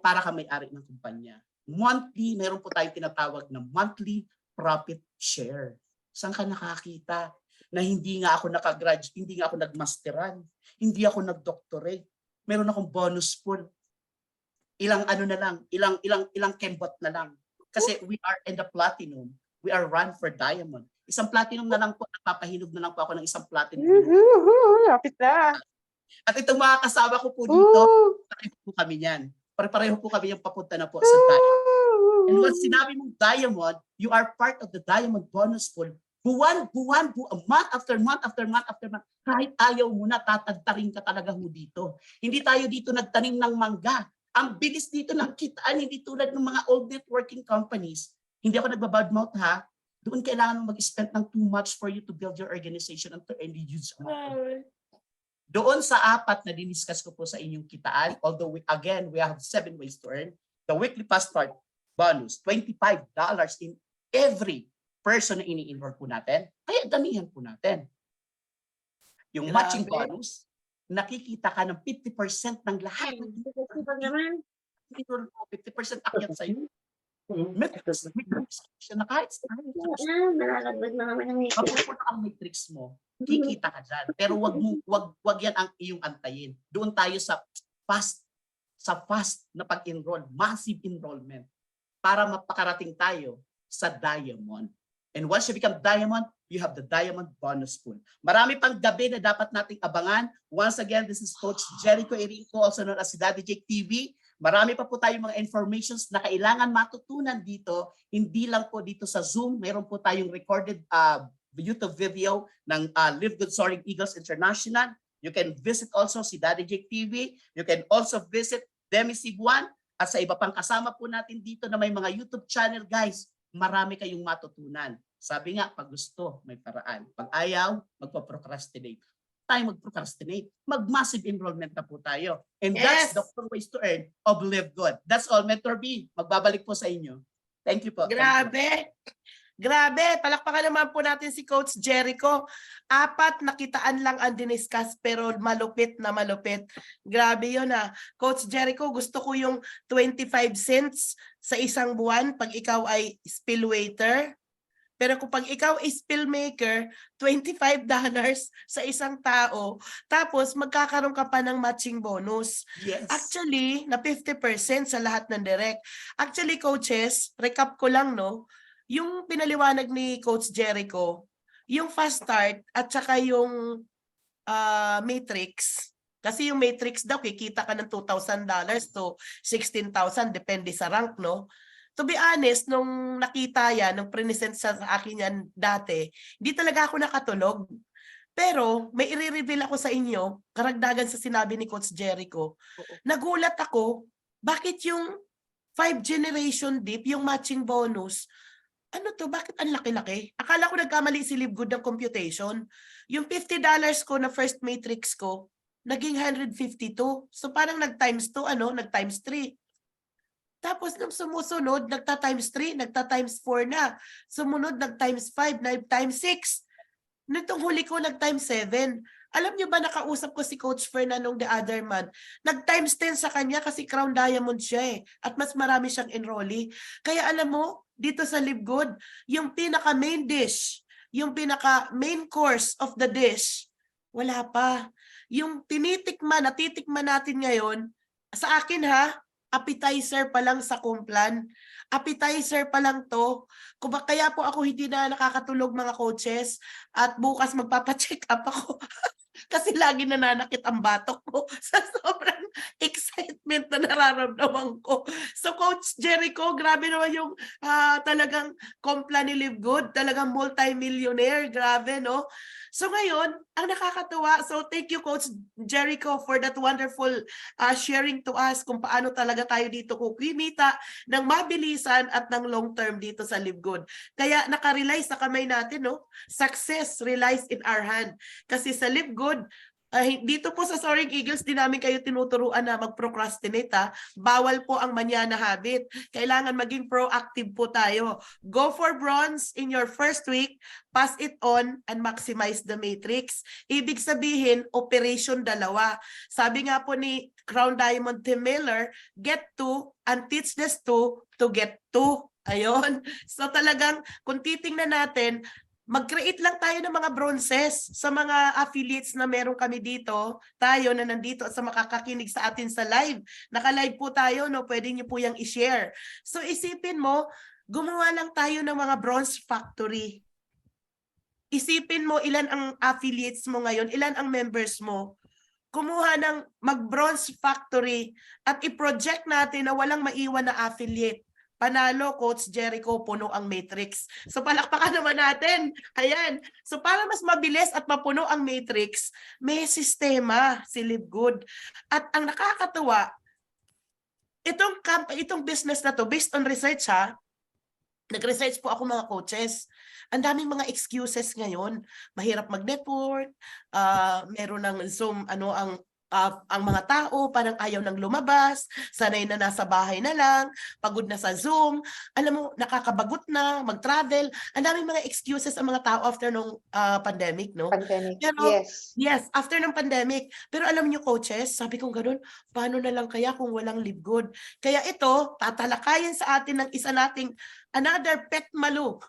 [SPEAKER 2] para ka may-ari ng kumpanya. Monthly, meron po tayong tinatawag na monthly profit share. Saan ka nakakita na hindi nga ako nakagraduate, hindi nga ako nagmasteran, hindi ako nagdoctorate, meron akong bonus pool. Ilang kembot na lang. Kasi we are in the platinum. We are run for diamond. Isang platinum na lang po, nagpapahinog na lang po ako ng isang platinum.
[SPEAKER 3] Lapit na.
[SPEAKER 2] At itong mga kasama ko po dito, pareho po kami niyan. Pareho po kami yung papunta na po sa diamond. And once sinabi mong diamond, you are part of the diamond bonus pool. Buwan, month after month, kahit ayaw mo na, tatagtarin ka talaga mo dito. Hindi tayo dito nagtanim ng mangga. Ang bilis dito ng kitaan, hindi tulad ng mga old networking companies. Hindi ako nagbabadmouth ha. Doon kailangan mo mag-spend ng too much for you to build your organization and to earn the huge amount. Doon sa 4 na diniscuss ko po sa inyong kitaan, although we have 7 ways to earn. The weekly fast start bonus, $25 in every person na ini-enroll po natin, kaya damihan po natin. Yung
[SPEAKER 1] Grabe.
[SPEAKER 2] matching bonus, nakikita ka ng 50% ng lahat. 50% akyat sa'yo. Matrix na kahit mapupunta ang matrix mo, kikita ka dyan. Pero wag yan ang iyong antayin. Doon tayo sa fast na pag-enroll, massive enrollment, para mapakarating tayo sa diamond. And once you become diamond, you have the diamond bonus pool. Marami pang gabi na dapat nating abangan. Once again, this is Coach Jericho Irinco, also known as si Daddy Jake TV. Marami pa po tayong mga informations na kailangan matutunan dito. Hindi lang po dito sa Zoom. Meron po tayong recorded YouTube video ng Live Good Soaring Eagles International. You can visit also si Daddy Jake TV. You can also visit Demi Cebuan. At sa iba pang kasama po natin dito na may mga YouTube channel, guys. Marami kayong matutunan. Sabi nga, pag gusto, may paraan. Pag ayaw, magpa-procrastinate. Tayo mag-procrastinate. Mag-massive enrollment na po tayo. And that's the 4 ways to earn of Live Good. That's all, Mentor B. Magbabalik po sa inyo. Thank you po.
[SPEAKER 1] Grabe. Grabe, palakpakan naman po natin si Coach Jericho. 4 nakitaan lang ang diniscuss pero malupit na malupit. Grabe yun ah. Coach Jericho, gusto ko yung 25 cents sa isang buwan pag ikaw ay spill waiter. Pero kung pag ikaw ay spill maker, $25 sa isang tao, tapos magkakaroon ka pa ng matching bonus.
[SPEAKER 2] Yes.
[SPEAKER 1] Actually, na 50% sa lahat ng direct. Actually, coaches, recap ko lang, no? Yung pinaliwanag ni Coach Jericho, yung fast start at saka yung matrix, kasi yung matrix daw, kikita ka ng $2,000 to $16,000, depende sa rank, no? To be honest, nung nakita yan, nung present sa akin yan dati, hindi talaga ako nakatulog. Pero may i-reveal ako sa inyo, karagdagan sa sinabi ni Coach Jericho. Nagulat ako, bakit yung 5 generation dip, yung matching bonus, ano to, bakit ang laki-laki? Akala ko nagkamali si Live Good ng computation. Yung $50 ko na first matrix ko, naging 152. So parang nag-times 2, nag-times 3. Tapos nung sumusunod, nagta-times 3, nagta-times 4 na. Sumunod, nag-times 5, nag-times 6. Nitong huli ko, nag-times 7. Alam niyo ba, nakausap ko si Coach Fernando the other month. Nag-times 10 sa kanya kasi Crown Diamond siya eh. At mas marami siyang enrollee. Kaya alam mo, dito sa Live Good, yung pinaka-main dish, yung pinaka-main course of the dish, wala pa. Yung natitikman natin ngayon, sa akin ha, appetizer pa lang sa Kumplan. Appetizer pa lang to. Kaya po ako hindi na nakakatulog mga coaches at bukas magpapacheck up ako. Kasi lagi nananakit ang batok ko sa sobrang excitement na nararamdaman ko. So Coach Jericho, grabe naman yung talagang kompla ni Live Good, talagang multi-millionaire, grabe no? So ngayon, ang nakakatuwa, so thank you Coach Jericho for that wonderful sharing to us kung paano talaga tayo dito kukimita ng mabilisan at ng long term dito sa Live Good. Kaya nakarely sa kamay natin, no? Success relies in our hand. Kasi sa Live Good, dito po sa Soaring Eagles, di namin kayo tinuturuan na mag-procrastinate ha. Bawal po ang manyana habit. Kailangan maging proactive po tayo. Go for bronze in your first week, pass it on, and maximize the matrix. Ibig sabihin, operation dalawa. Sabi nga po ni Crown Diamond Tim Miller, get to and teach this to get to. Ayun. So talagang kung titingnan natin, mag-create lang tayo ng mga bronzes sa mga affiliates na meron kami dito, tayo na nandito at sa makakakinig sa atin sa live. Naka-live po tayo, no? Pwede niyo po yung i-share. So isipin mo, gumawa lang tayo ng mga bronze factory. Isipin mo ilan ang affiliates mo ngayon, ilan ang members mo. Kumuha ng mag-bronze factory at i-project natin na walang maiwan na affiliate. Panalo, Coach Jericho, puno ang matrix. So palakpakan naman natin. Ayan. So para mas mabilis at mapuno ang matrix, may sistema si Live Good. At ang nakakatuwa, itong business na to, based on research ha, nag-research po ako mga coaches. Ang daming mga excuses ngayon. Mahirap mag-network, meron ng Zoom, ang mga tao parang ayaw nang lumabas, sanay na nasa bahay na lang, pagod na sa Zoom, alam mo, nakakabagot na, mag-travel. Ang daming mga excuses ang mga tao after nung pandemic, no?
[SPEAKER 3] Pandemic,
[SPEAKER 1] Pero,
[SPEAKER 3] yes.
[SPEAKER 1] yes, after ng pandemic. Pero alam niyo coaches, sabi kong ganun, paano na lang kaya kung walang Live Good? Kaya ito, tatalakayin sa atin ng isa nating another pet malung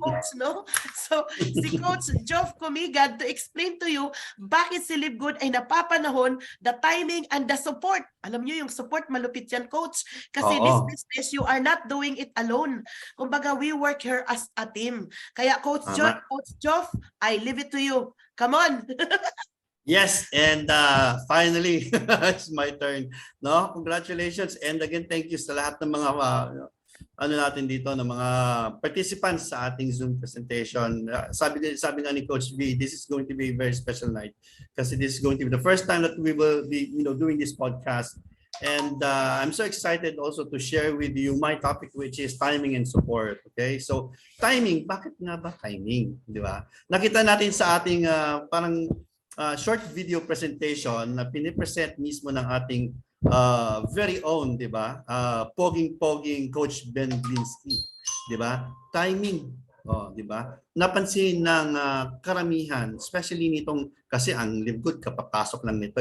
[SPEAKER 1] coach, no? So, si Coach Geoff Comigad to explain to you bakit si Live Good ay napapanahon, the timing and the support. Alam niyo yung support, malupit yan, Coach. Kasi this business, you are not doing it alone. Kumbaga, we work here as a team. Kaya Coach Geoff, I leave it to you. Come on!
[SPEAKER 4] Yes, and finally, it's my turn. No, congratulations. And again, thank you sa lahat ng mga natin dito ng mga participants sa ating Zoom presentation. Sabi nga ni Coach V, this is going to be a very special night kasi this is going to be the first time that we will be doing this podcast. And I'm so excited also to share with you my topic, which is timing and support. Okay, so timing, bakit nga ba timing? Di ba? Nakita natin sa ating parang short video presentation na pinipresent mismo ng ating very own, di ba? Poging Coach Ben Glinsky, di ba? Timing, di ba? Napansin ng karamihan, especially nitong kasi ang Live Good kapapasok lang nito.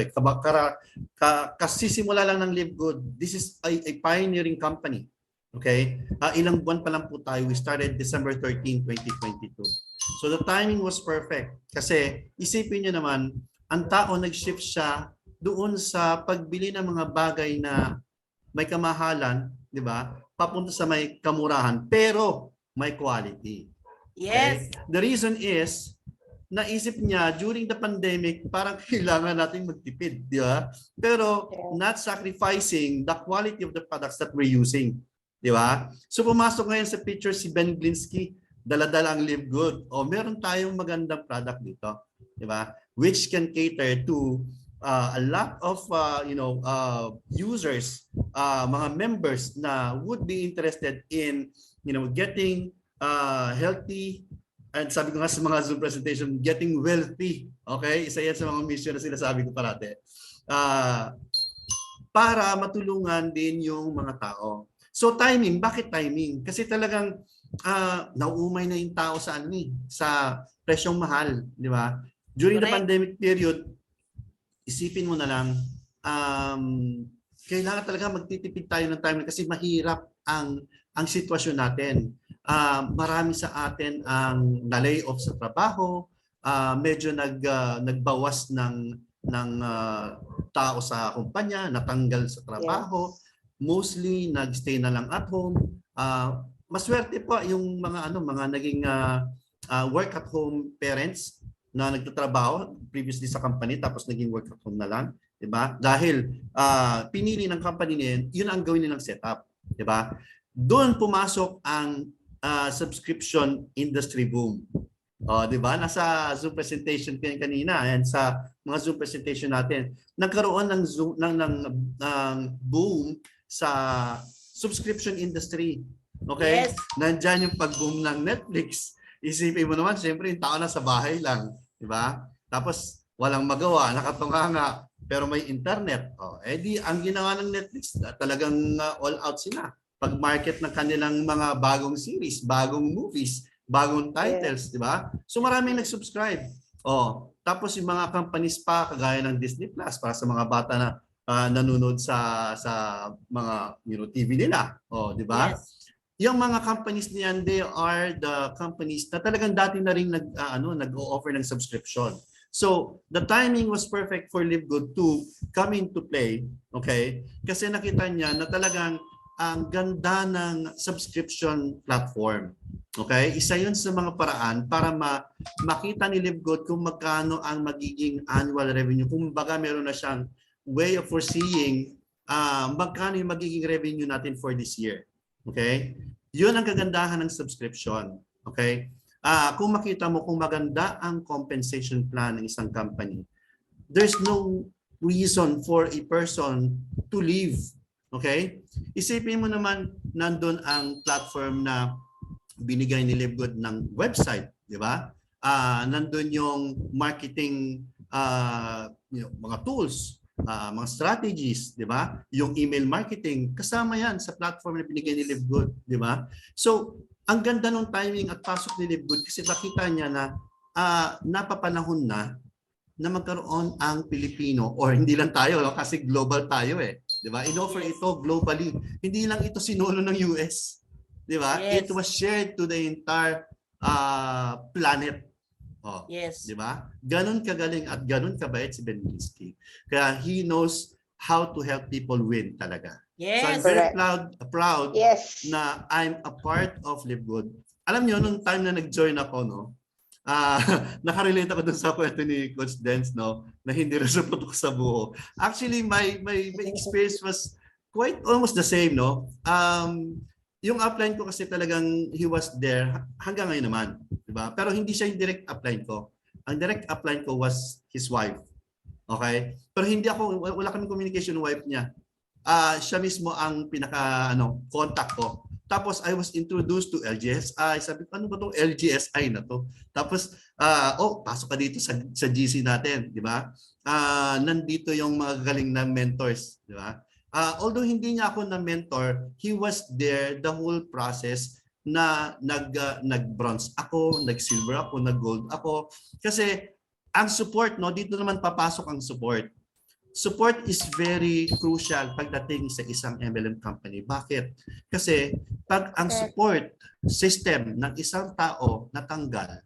[SPEAKER 4] Kasisimula lang ng Live Good. This is a pioneering company. Okay? Ilang buwan pa lang po tayo. We started December 13, 2022. So the timing was perfect kasi isipin niyo naman, ang tao nag-shift siya doon sa pagbili ng mga bagay na may kamahalan, di ba? Papunta sa may kamurahan, pero may quality.
[SPEAKER 1] Yes.
[SPEAKER 4] Okay? The reason is, naisip niya during the pandemic, parang kailangan natin magtipid, di ba? Pero not sacrificing the quality of the products that we're using, di ba? So pumasok ngayon sa picture si Ben Glinsky, dala-dala ang Live Good. O meron tayong magandang product dito, di ba? Which can cater to a lot of users, mga members na would be interested in getting healthy, and sabi ko nga sa mga Zoom presentation, getting wealthy. Okay, isa yan sa mga mission na sinasabi ko parate, para matulungan din yung mga tao. So timing, bakit timing? Kasi talagang nauumay na yung tao sa sa presyong mahal, di ba? During the pandemic period, isipin mo na lang, kailangan talaga magtitipid tayo ng time kasi mahirap ang sitwasyon natin. Marami sa atin ang na-lay off sa trabaho, medyo nagbawas ng tao sa kumpanya, natanggal sa trabaho, mostly nagstay na lang at home. Maswerte po yung mga naging work at home parents na nagtatrabaho previously sa company tapos naging work from home na lang, 'di ba? Dahil pinili ng company niya yun ang gawin nilang setup, 'di ba? Doon pumasok ang subscription industry boom. 'Di ba? Nasa Zoom presentation kanina and sa mga Zoom presentation natin, nagkaroon ng boom sa subscription industry. Okay?
[SPEAKER 1] Yes.
[SPEAKER 4] Nandiyan yung pag-boom ng Netflix. Isipin mo naman, siyempre, yung tao na sa bahay lang. Di ba? Tapos, walang magawa, nakatunganga, pero may internet. Ang ginawa ng Netflix, talagang all out sila. Pag-market ng kanilang mga bagong series, bagong movies, bagong titles, di ba? So, maraming nag-subscribe. Tapos, yung mga companies pa, kagaya ng Disney Plus, para sa mga bata na nanonood sa mga TV nila. Di ba?
[SPEAKER 1] Yes.
[SPEAKER 4] Yung mga companies niyan, they are the companies na talagang dati na rin nag-o-offer ng subscription. So, the timing was perfect for LiveGood to come into play, okay? Kasi nakita niya na talagang ang ganda ng subscription platform. Okay? Isa 'yun sa mga paraan para makita ni LiveGood kung magkano ang magiging annual revenue. Kung baga meron na siyang way of foreseeing magkano yung magiging revenue natin for this year. Okay? Yun ang kagandahan ng subscription. Okay? Kung makita mo kung maganda ang compensation plan ng isang company, there's no reason for a person to leave. Okay? Isipin mo naman, nandun ang platform na binigay ni LiveGood ng website, di ba? Nandun yung marketing mga tools, mga strategies, di ba? Yung email marketing, kasama yan sa platform na binigay ni LiveGood, di ba? So, ang ganda ng timing at pasok ni LiveGood kasi makita niya na napapanahon na magkaroon ang Pilipino, or hindi lang tayo, kasi global tayo eh. Di ba? In-offer ito globally. Hindi lang ito sinulo ng US. Di ba?
[SPEAKER 1] Yes.
[SPEAKER 4] It was shared to the entire planet.
[SPEAKER 1] Yes.
[SPEAKER 4] Di ba? Ganun kagaling at ganun kabait si Ben Ginsky. Kaya he knows how to help people win talaga.
[SPEAKER 1] Yes.
[SPEAKER 4] So I'm very
[SPEAKER 3] Correct.
[SPEAKER 4] proud
[SPEAKER 3] Yes.
[SPEAKER 4] na I'm a part of LiveGood. Alam niyo, nung time na nag-join ako, no, nakarelate ako dun sa kwento ni Coach Dance, no, na hindi rin siya putok sa buho. Actually, my experience was quite almost the same, no. Yung upline ko kasi talagang he was there hanggang ngayon naman, di ba? Pero hindi siya yung direct upline ko. Ang direct upline ko was his wife. Okay? Pero hindi ako, wala kaming communication ng wife niya. Siya mismo ang pinaka contact ko. Tapos I was introduced to LGSI. Sabi ko, ano ba tong LGSI na to? Tapos pasok ka dito sa GC natin, di ba? Nandito yung mga galing na mentors, di ba? Although hindi niya ako na mentor, he was there the whole process na nag-bronze ako, nag-silver ako, nag-gold ako. Kasi ang support, no, dito naman papasok ang support. Support is very crucial pagdating sa isang MLM company. Bakit? Kasi pag ang support system ng isang tao natanggal,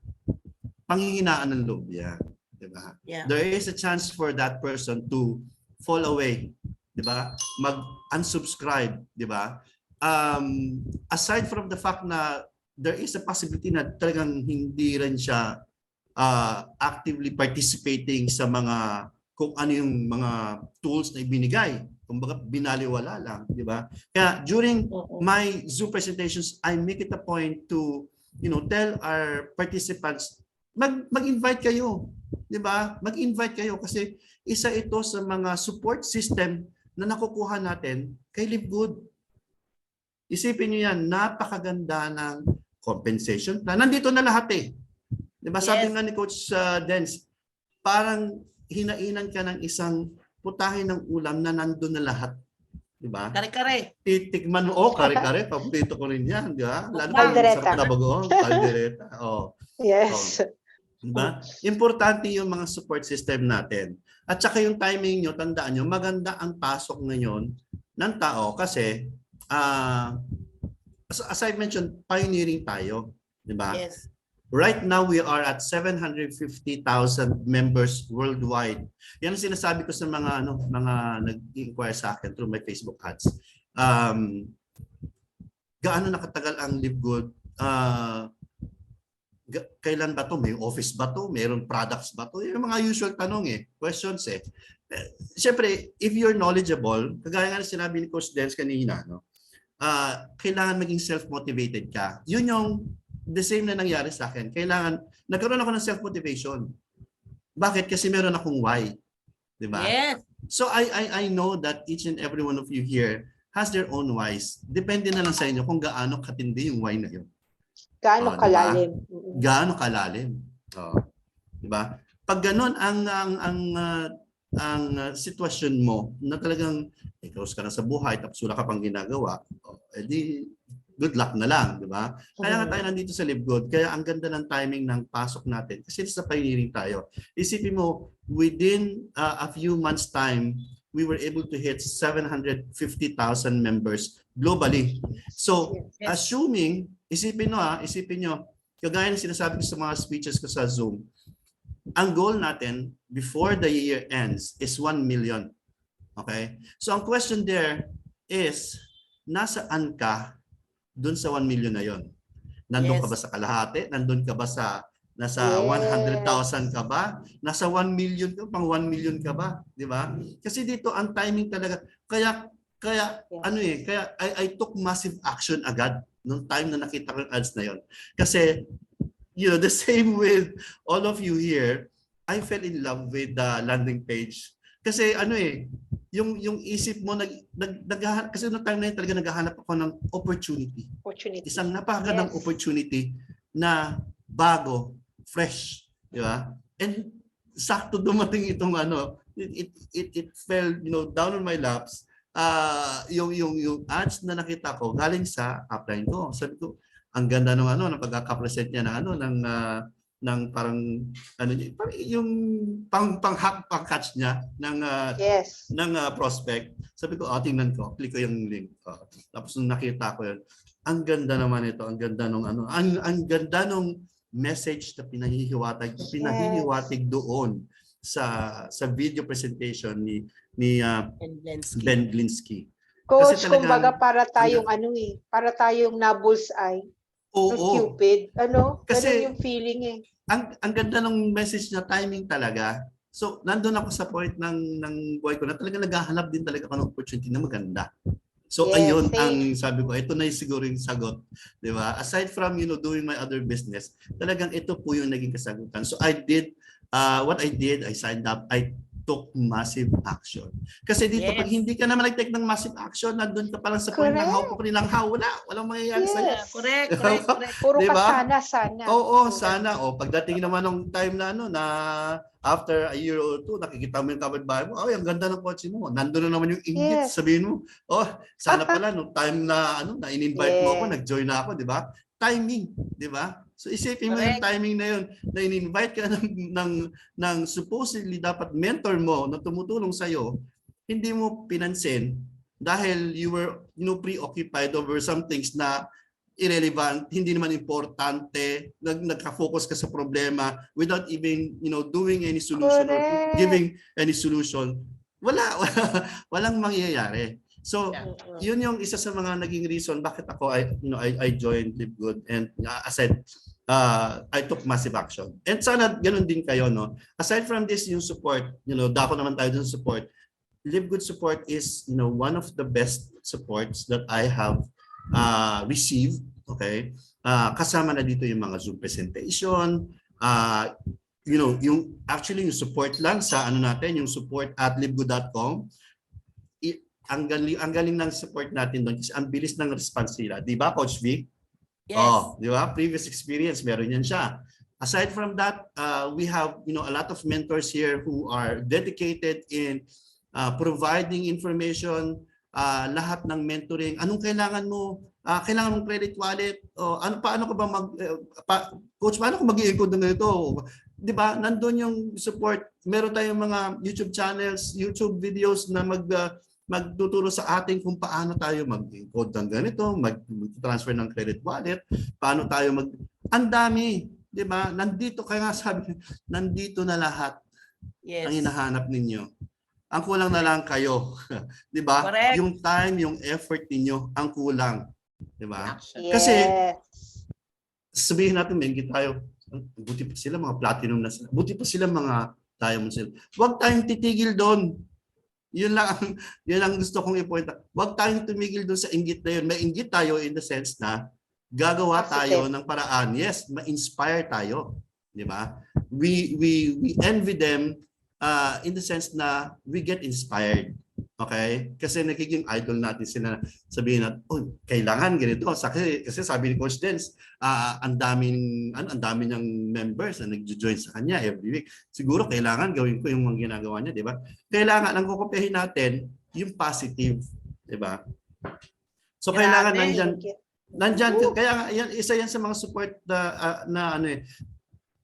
[SPEAKER 4] panghihinaan ng loob yan. Diba?
[SPEAKER 1] Yeah.
[SPEAKER 4] There is a chance for that person to fall away. Diba? Mag-unsubscribe. Diba? Aside from the fact na there is a possibility na talagang hindi rin siya actively participating sa mga kung ano yung mga tools na ibinigay. Kumbaga binaliwala lang, di ba? Kaya during my Zoom presentations, I make it a point to, tell our participants, mag-invite kayo, di ba? Mag-invite kayo kasi isa ito sa mga support system na nakukuha natin kay LiveGood. Isipin niyo yan, napakaganda ng compensation plan. Nandito na lahat eh. Di ba? Sabi nga ni Coach Dance, parang hinainan ka ng isang putahe ng ulam na nandun na lahat. Di ba?
[SPEAKER 1] Kare-kare.
[SPEAKER 4] Titikman mo, kare-kare, paborito ko rin yan. Di ba? Lalo
[SPEAKER 3] Caldereta.
[SPEAKER 4] sa sarap na bagoong, caldereta.
[SPEAKER 3] Yes.
[SPEAKER 4] Di ba? Importante yung mga support system natin. At saka yung timing nyo, tandaan nyo, maganda ang pasok ngayon ng tao kasi, as I mentioned, pioneering tayo. Di ba?
[SPEAKER 1] Yes.
[SPEAKER 4] Right now, we are at 750,000 members worldwide. Yan ang sinasabi ko sa mga nag-inquire sa akin through my Facebook ads. Gaano nakatagal ang LiveGood? kailan ba to? May office ba to? Mayroon products ba to? Yung mga usual tanong questions Siyempre, if you're knowledgeable, kagaya nga na sinabi ni Coach Dens kanina, no? Kailangan maging self-motivated ka. Yun yung the same na nangyari sa akin. Nagkaroon ako ng self-motivation. Bakit? Kasi meron akong why. Diba?
[SPEAKER 1] Yes.
[SPEAKER 4] So I know that each and every one of you here has their own whys. Depende na lang sa inyo kung gaano katindi yung why na yun.
[SPEAKER 3] Gaano
[SPEAKER 4] Diba?
[SPEAKER 3] kalalim.
[SPEAKER 4] Gaano kalalim. Diba? Pag ganun ang sitwasyon mo na talagang ikaw ka na sa buhay tapos wala ka pang ginagawa, edi good luck na lang, di ba? Kaya nga tayo nandito sa Live Good. Kaya ang ganda ng timing ng pasok natin. Kasi sa pioneering tayo. Isipin mo, within a few months time, we were able to hit 750,000 members globally. So, assuming, isipin nyo, kagaya ng sinasabi ko sa mga speeches ko sa Zoom, ang goal natin before the year ends is 1 million. Okay? So, ang question there is, nasaan ka dun sa 1 million na yon? Nandun ka ba sa kalahati? Nandun ka ba sa nasa 100,000 ka ba? Nasa 1 million ka, pang 1 million ka ba? Di ba? Kasi dito ang timing talaga. Kaya I took massive action agad nung time na nakita ko yung ads na yon. Kasi the same with all of you here, I fell in love with the landing page. Kasi yung isip mo kasi noong time na yun talaga naghahanap ako ng opportunity. Isang napakagandang opportunity na bago, fresh, di ba? And sakto dumating itong it fell down on my laps. Yung ads na nakita ko galing sa upline ko. Sabi ko, ang ganda ng ng pagkaka-present niya ng parang yung pang-catch niya ng prospect. Sabi ko, tingnan ko, click ko yung link. Tapos nung nakita ko yun, ang ganda naman ito, ang ganda nung ang ganda nung message na pinahihiwatig doon sa video presentation ni Ben Glinsky.
[SPEAKER 3] Coach, kumbaga para tayong para tayong na-bullseye.
[SPEAKER 4] Oo.
[SPEAKER 3] Cupid.
[SPEAKER 4] Kasi
[SPEAKER 3] ganun yung feeling
[SPEAKER 4] ang ganda ng message na timing talaga. So, nandun ako sa point ng buhay ko na talaga naghahanap din talaga ako ng opportunity na maganda. So, ayun ang sabi ko, ito na siguro yung sagot. Di ba? Aside from, doing my other business, talagang ito po yung naging kasagutan. So, I did, what I did, I signed up, I took massive action. Kasi dito, pag hindi ka naman nag-take ng massive action, nandun ka parang sa point ng walang mangyayari sa'yo.
[SPEAKER 1] Correct.
[SPEAKER 3] Puro
[SPEAKER 4] diba?
[SPEAKER 3] ka sana.
[SPEAKER 4] Oo, sana. Pagdating naman ng time na after a year or two, nakikita mo yung kapitbahay mo, ang ganda ng kotse mo. Nandun na naman yung inggit. Sabihin mo, sana pala, nung time na in-invite mo ako, nag-join na ako, di ba? Timing, di ba? So isipin mo yung timing na yun, na in-invite ka ng supposedly dapat mentor mo na tumutulong sa'yo, hindi mo pinansin dahil you were preoccupied over some things na irrelevant, hindi naman importante, nagka-focus ka sa problema without even doing any solution or giving any solution. Walang mangyayari. So, yun yung isa sa mga naging reason bakit ako I joined Live Good, and aside I took massive action. And sana ganun din kayo, no. Aside from this, yung support, dako naman tayo dun support. Live Good support is one of the best supports that I have received, okay? Kasama na dito yung mga Zoom presentation, yung actually yung support lang sa natin, yung support at livegood.com. Ang galing ng support natin doon kasi ang bilis ng response nila. Di ba, Coach Vic?
[SPEAKER 1] Yes.
[SPEAKER 4] Di ba? Previous experience, meron yan siya. Aside from that, we have a lot of mentors here who are dedicated in providing information, lahat ng mentoring. Anong kailangan mo? Kailangan mong credit wallet? Paano ka ba Coach, paano ko mag-i-encode ng ganito? Di ba? Nandun yung support. Meron tayong mga YouTube channels, YouTube videos na magtuturo sa atin kung paano tayo mag-encode ng ganito, mag-transfer ng credit wallet, paano tayo ang dami, di ba? Nandito, kaya nga sabi, nandito na lahat ang hinahanap ninyo. Ang kulang na lang kayo, di ba? Yung time, yung effort ninyo, ang kulang, di ba? Kasi sabihin natin, may tayo, buti pa sila mga platinum na sila. Buti pa sila mga diamond sila. Huwag tayong titigil doon. Yun lang gusto kong i-point out. Huwag tayong tumigil doon sa inggit na yun. May inggit tayo in the sense na gagawa tayo ng paraan. Yes, ma-inspire tayo. Di ba? We envy them in the sense na we get inspired. Okay? Kasi nagiging idol natin sila. Sabihin natin, oh, kailangan ganito. Kasi sabi ni Coach Dens, ang daming niyang members na nag-join sa kanya every week. Siguro kailangan gawin ko yung mga ginagawa niya, di ba? Kailangan ang kukupihin natin yung positive, di ba? So kailangan nandyan kaya isa yan sa mga support na ano eh.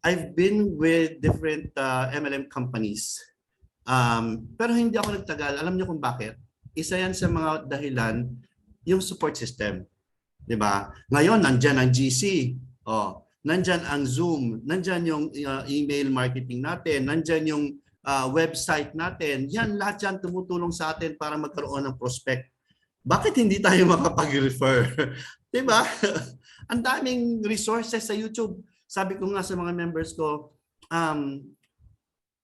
[SPEAKER 4] I've been with different MLM companies. Pero hindi ako nagtagal. Alam niyo kung bakit? Isa yan sa mga dahilan yung support system. 'Di ba? Ngayon nandiyan ang GC. Nandiyan ang Zoom, nandiyan yung email marketing natin, nandiyan yung website natin. Yan lahat yan tumutulong sa atin para magkaroon ng prospect. Bakit hindi tayo makapag-refer? 'Di ba? Ang daming resources sa YouTube. Sabi ko nga sa mga members ko,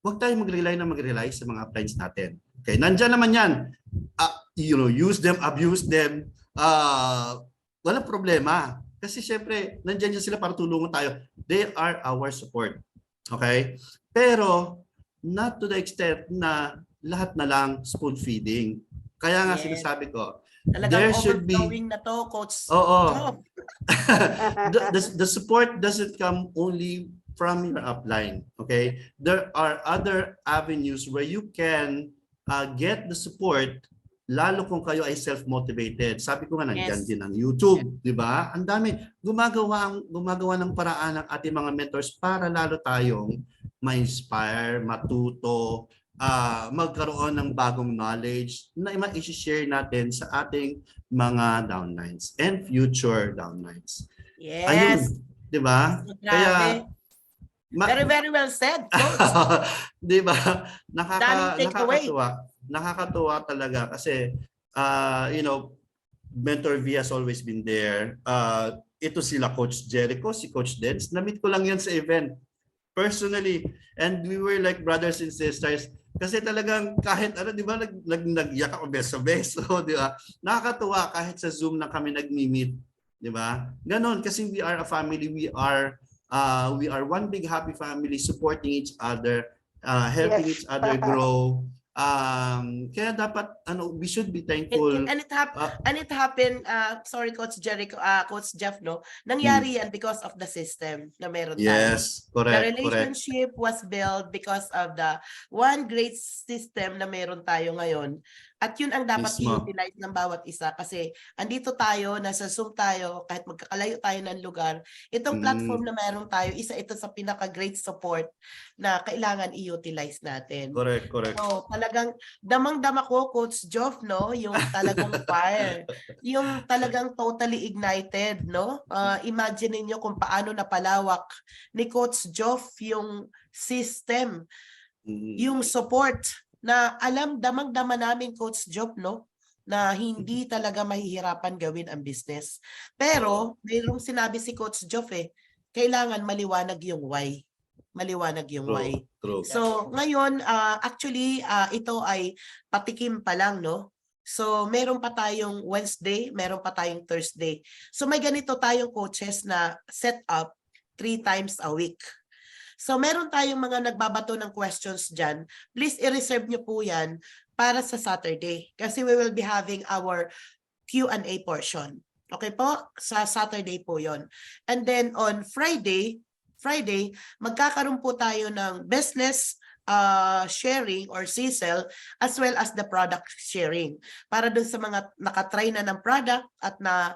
[SPEAKER 4] huwag tayo mag-rely sa mga appliance natin. Okay, nandiyan naman yan. Use them, abuse them. Walang problema. Kasi syempre, nandiyan sila para tulungan tayo. They are our support. Okay? Pero, not to the extent na lahat na lang spoon feeding. Kaya nga sinasabi ko,
[SPEAKER 1] Talagang
[SPEAKER 4] there should be
[SPEAKER 1] overflowing na to, Coach.
[SPEAKER 4] Oo. The support doesn't come only from your upline. Okay? There are other avenues where you can get the support lalo kung kayo ay self-motivated. Sabi ko nga nandiyan din ang YouTube, di ba? Ang dami gumagawa ng paraan ng ating mga mentors para lalo tayong ma-inspire, matuto, magkaroon ng bagong knowledge na i-share natin sa ating mga downlines and future downlines.
[SPEAKER 1] Yes.
[SPEAKER 4] Ayun, di ba? Kaya
[SPEAKER 1] very, very well said, Coach.
[SPEAKER 4] di ba? Nakakatuwa talaga kasi Mentor V has always been there. Ito sila Coach Jericho, si Coach Dens. Na-meet ko lang yan sa event personally, and we were like brothers and sisters kasi talagang kahit di ba nagyak ako beso-beso, di ba? Nakakatuwa kahit sa Zoom na kami nagmi-meet, di ba? Ganon kasi we are a family, we are one big happy family supporting each other, helping each other grow. Kaya dapat we should be thankful.
[SPEAKER 1] And it happened, sorry Coach Jericho, Coach Jeff, nangyari yan because of the system na meron tayo.
[SPEAKER 4] Yes, correct.
[SPEAKER 1] The relationship was built because of the one great system na meron tayo ngayon. At yun ang dapat i-utilize ng bawat isa kasi andito tayo, nasa Zoom tayo, kahit magkakalayo tayo ng lugar. Itong platform na meron tayo, isa ito sa pinaka-great support na kailangan i-utilize natin.
[SPEAKER 4] Correct.
[SPEAKER 1] So talagang damang-dama ko, Coach Joff, yung talagang fire. Yung talagang totally ignited, Imagine niyo kung paano napalawak ni Coach Joff yung system, yung support na damang-dama namin, Coach Joff, na hindi talaga mahihirapan gawin ang business. Pero mayroong sinabi si Coach Joff kailangan maliwanag yung why. Maliwanag yung why.
[SPEAKER 4] True.
[SPEAKER 1] So ngayon, actually, ito ay patikim pa lang, So meron pa tayong Wednesday, meron pa tayong Thursday. So may ganito tayong coaches na set up 3 times a week. So meron tayong mga nagbabato ng questions dyan. Please i-reserve nyo po yan para sa Saturday. Kasi we will be having our Q&A portion. Okay po? Sa Saturday po yon. And then on Friday, magkakaroon po tayo ng business sharing or CSEL as well as the product sharing. Para dun sa mga nakatry na ng product at na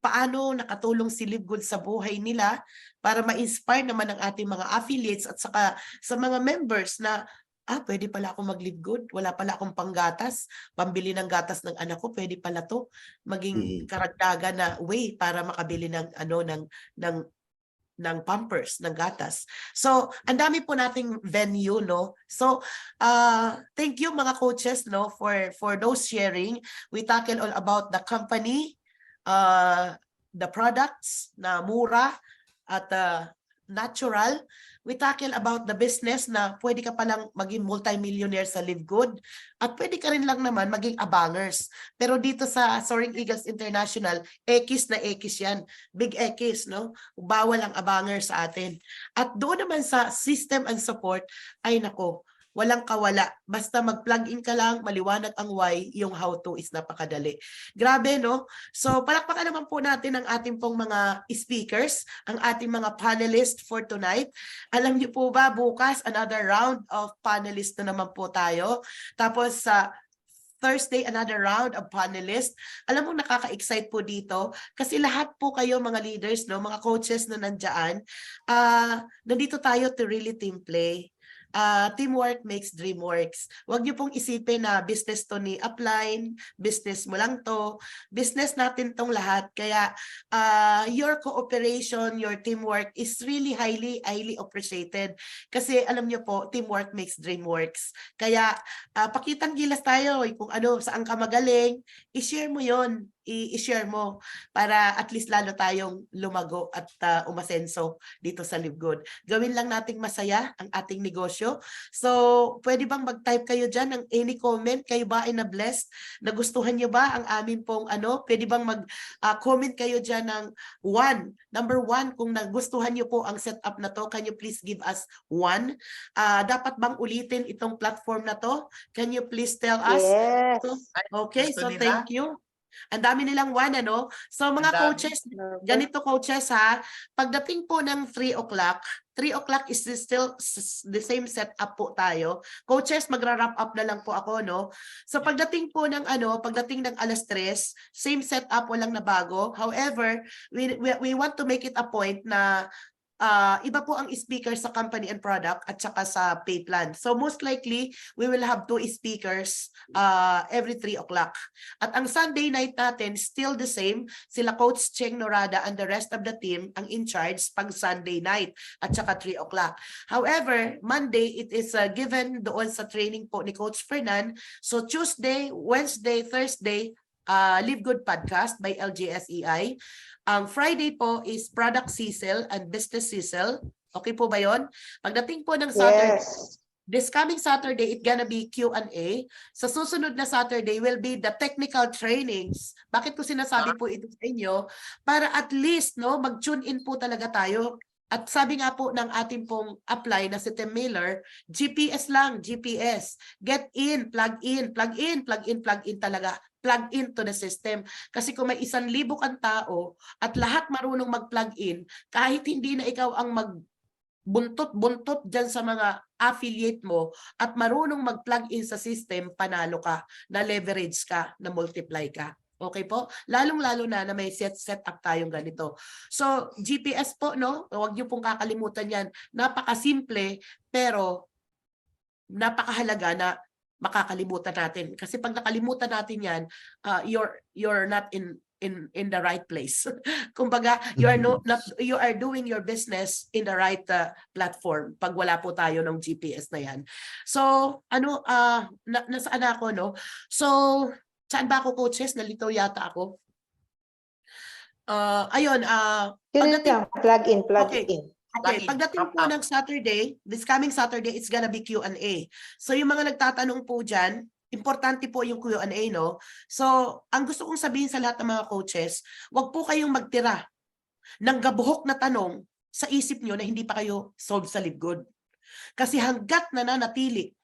[SPEAKER 1] paano nakatulong si Live Good sa buhay nila para ma-inspire naman ang ating mga affiliates at saka sa mga members na pwede pala ako mag-Live Good, wala pala akong panggatas, pambili ng gatas ng anak ko, pwede pala to maging karagdagan na way para makabili ng ng Pampers, ng gatas. So, ang dami po nating venue, So, thank you mga coaches, for those sharing. We tackle all about the company, the products na mura at natural. We tackle about the business na pwede ka palang maging multi-millionaire sa Live Good at pwede ka rin lang naman maging abangers. Pero dito sa Soaring Eagles International, X na X yan. Big X, no? Bawal ang abangers sa atin. At doon naman sa system and support, ay nako, walang kawala. Basta mag-plug in ka lang, maliwanag ang why, yung how to is napakadali. Grabe, no? So, palakpakan naman po natin ang ating pong mga speakers, ang ating mga panelists for tonight. Alam niyo po ba, bukas, another round of panelists na naman po tayo. Tapos, sa Thursday, another round of panelists. Alam mo, nakaka-excite po dito kasi lahat po kayo mga leaders, no, mga coaches na nandiyan, nandito tayo to really team play. Teamwork makes dream works. Huwag niyo pong isipin na business to ni upline, business mo lang to, business natin tong lahat. Kaya your cooperation, your teamwork is really highly appreciated. Kasi alam niyo po, teamwork makes dream works. Kaya pakitang gilas tayo kung ano, saan ka magaling, i-share mo yon, i-share mo para at least lalo tayong lumago at umasenso dito sa Live Good. Gawin lang nating masaya ang ating negosyo. So, pwede bang mag-type kayo dyan ng any comment? Kayo ba ay na-blessed? Nagustuhan nyo ba ang amin pong ano? Pwede bang mag-comment kayo dyan ng 1? Number 1, kung nagustuhan nyo po ang setup na to, can you please give us 1? Dapat bang ulitin itong platform na to? Can you please tell us?
[SPEAKER 3] Yes.
[SPEAKER 1] Okay,
[SPEAKER 2] Gusto
[SPEAKER 1] so
[SPEAKER 2] nila?
[SPEAKER 1] thank you. Ang dami nilang 1, ano? So mga
[SPEAKER 2] Ang dami.
[SPEAKER 1] coaches, ganito coaches ha, pagdating po ng 3 o'clock, 3 o'clock is still the same setup po tayo. Coaches, magra-wrap up na lang po ako, no? So pagdating po ng pagdating ng 3:00, same setup, walang nabago. However, we want to make it a point na iba po ang speaker sa company and product at saka sa pay plan. So most likely, we will have 2 speakers every 3 o'clock. At ang Sunday night natin, still the same. Sila Coach Cheng Norada and the rest of the team ang in charge pag Sunday night at saka 3 o'clock. However, Monday, it is given doon sa training po ni Coach Fernan. So Tuesday, Wednesday, Thursday, Live Good Podcast by LGSEI. Ang Friday po is Product Cecil and Business Cecil. Okay po ba yon? Pagdating po ng Saturday,
[SPEAKER 3] Yes.
[SPEAKER 1] this coming Saturday, it's gonna be Q&A. Sa susunod na Saturday will be the technical trainings. Bakit ko sinasabi po ito sa inyo? Para at least, no, mag-tune in po talaga tayo. At sabi nga po ng ating pong apply na si Tim Miller, GPS lang, GPS. Get in, plug in, plug in, plug in, plug in talaga. Plug into the system. Kasi kung may 1,000 kang tao at lahat marunong mag-plug in, kahit hindi na ikaw ang buntot-buntot dyan sa mga affiliate mo at marunong mag-plug in sa system, panalo ka, na leverage ka, na multiply ka. Okay po? Lalong-lalo na may set up tayong ganito. So, GPS po, no? Huwag niyo pong kakalimutan yan. Napakasimple, pero napakahalaga na makakalimutan natin. Kasi pag nakalimutan natin yan, you're not in the right place. Kumbaga, you are doing your business in the right platform pag wala po tayo ng GPS na yan. So, nasaan ako, no? So, saan ba ako, coaches? Nalito yata ako. Ayun,
[SPEAKER 3] Yun lang, plug in, plug
[SPEAKER 1] Okay.
[SPEAKER 3] in.
[SPEAKER 1] Okay, pagdating po ng Saturday, this coming Saturday, it's gonna be Q&A. So yung mga nagtatanong po dyan, importante po yung Q&A, no? So, ang gusto kong sabihin sa lahat ng mga coaches, wag po kayong magtira ng gabuhok na tanong sa isip nyo na hindi pa kayo solve sa Live Good. Kasi hanggat nananatili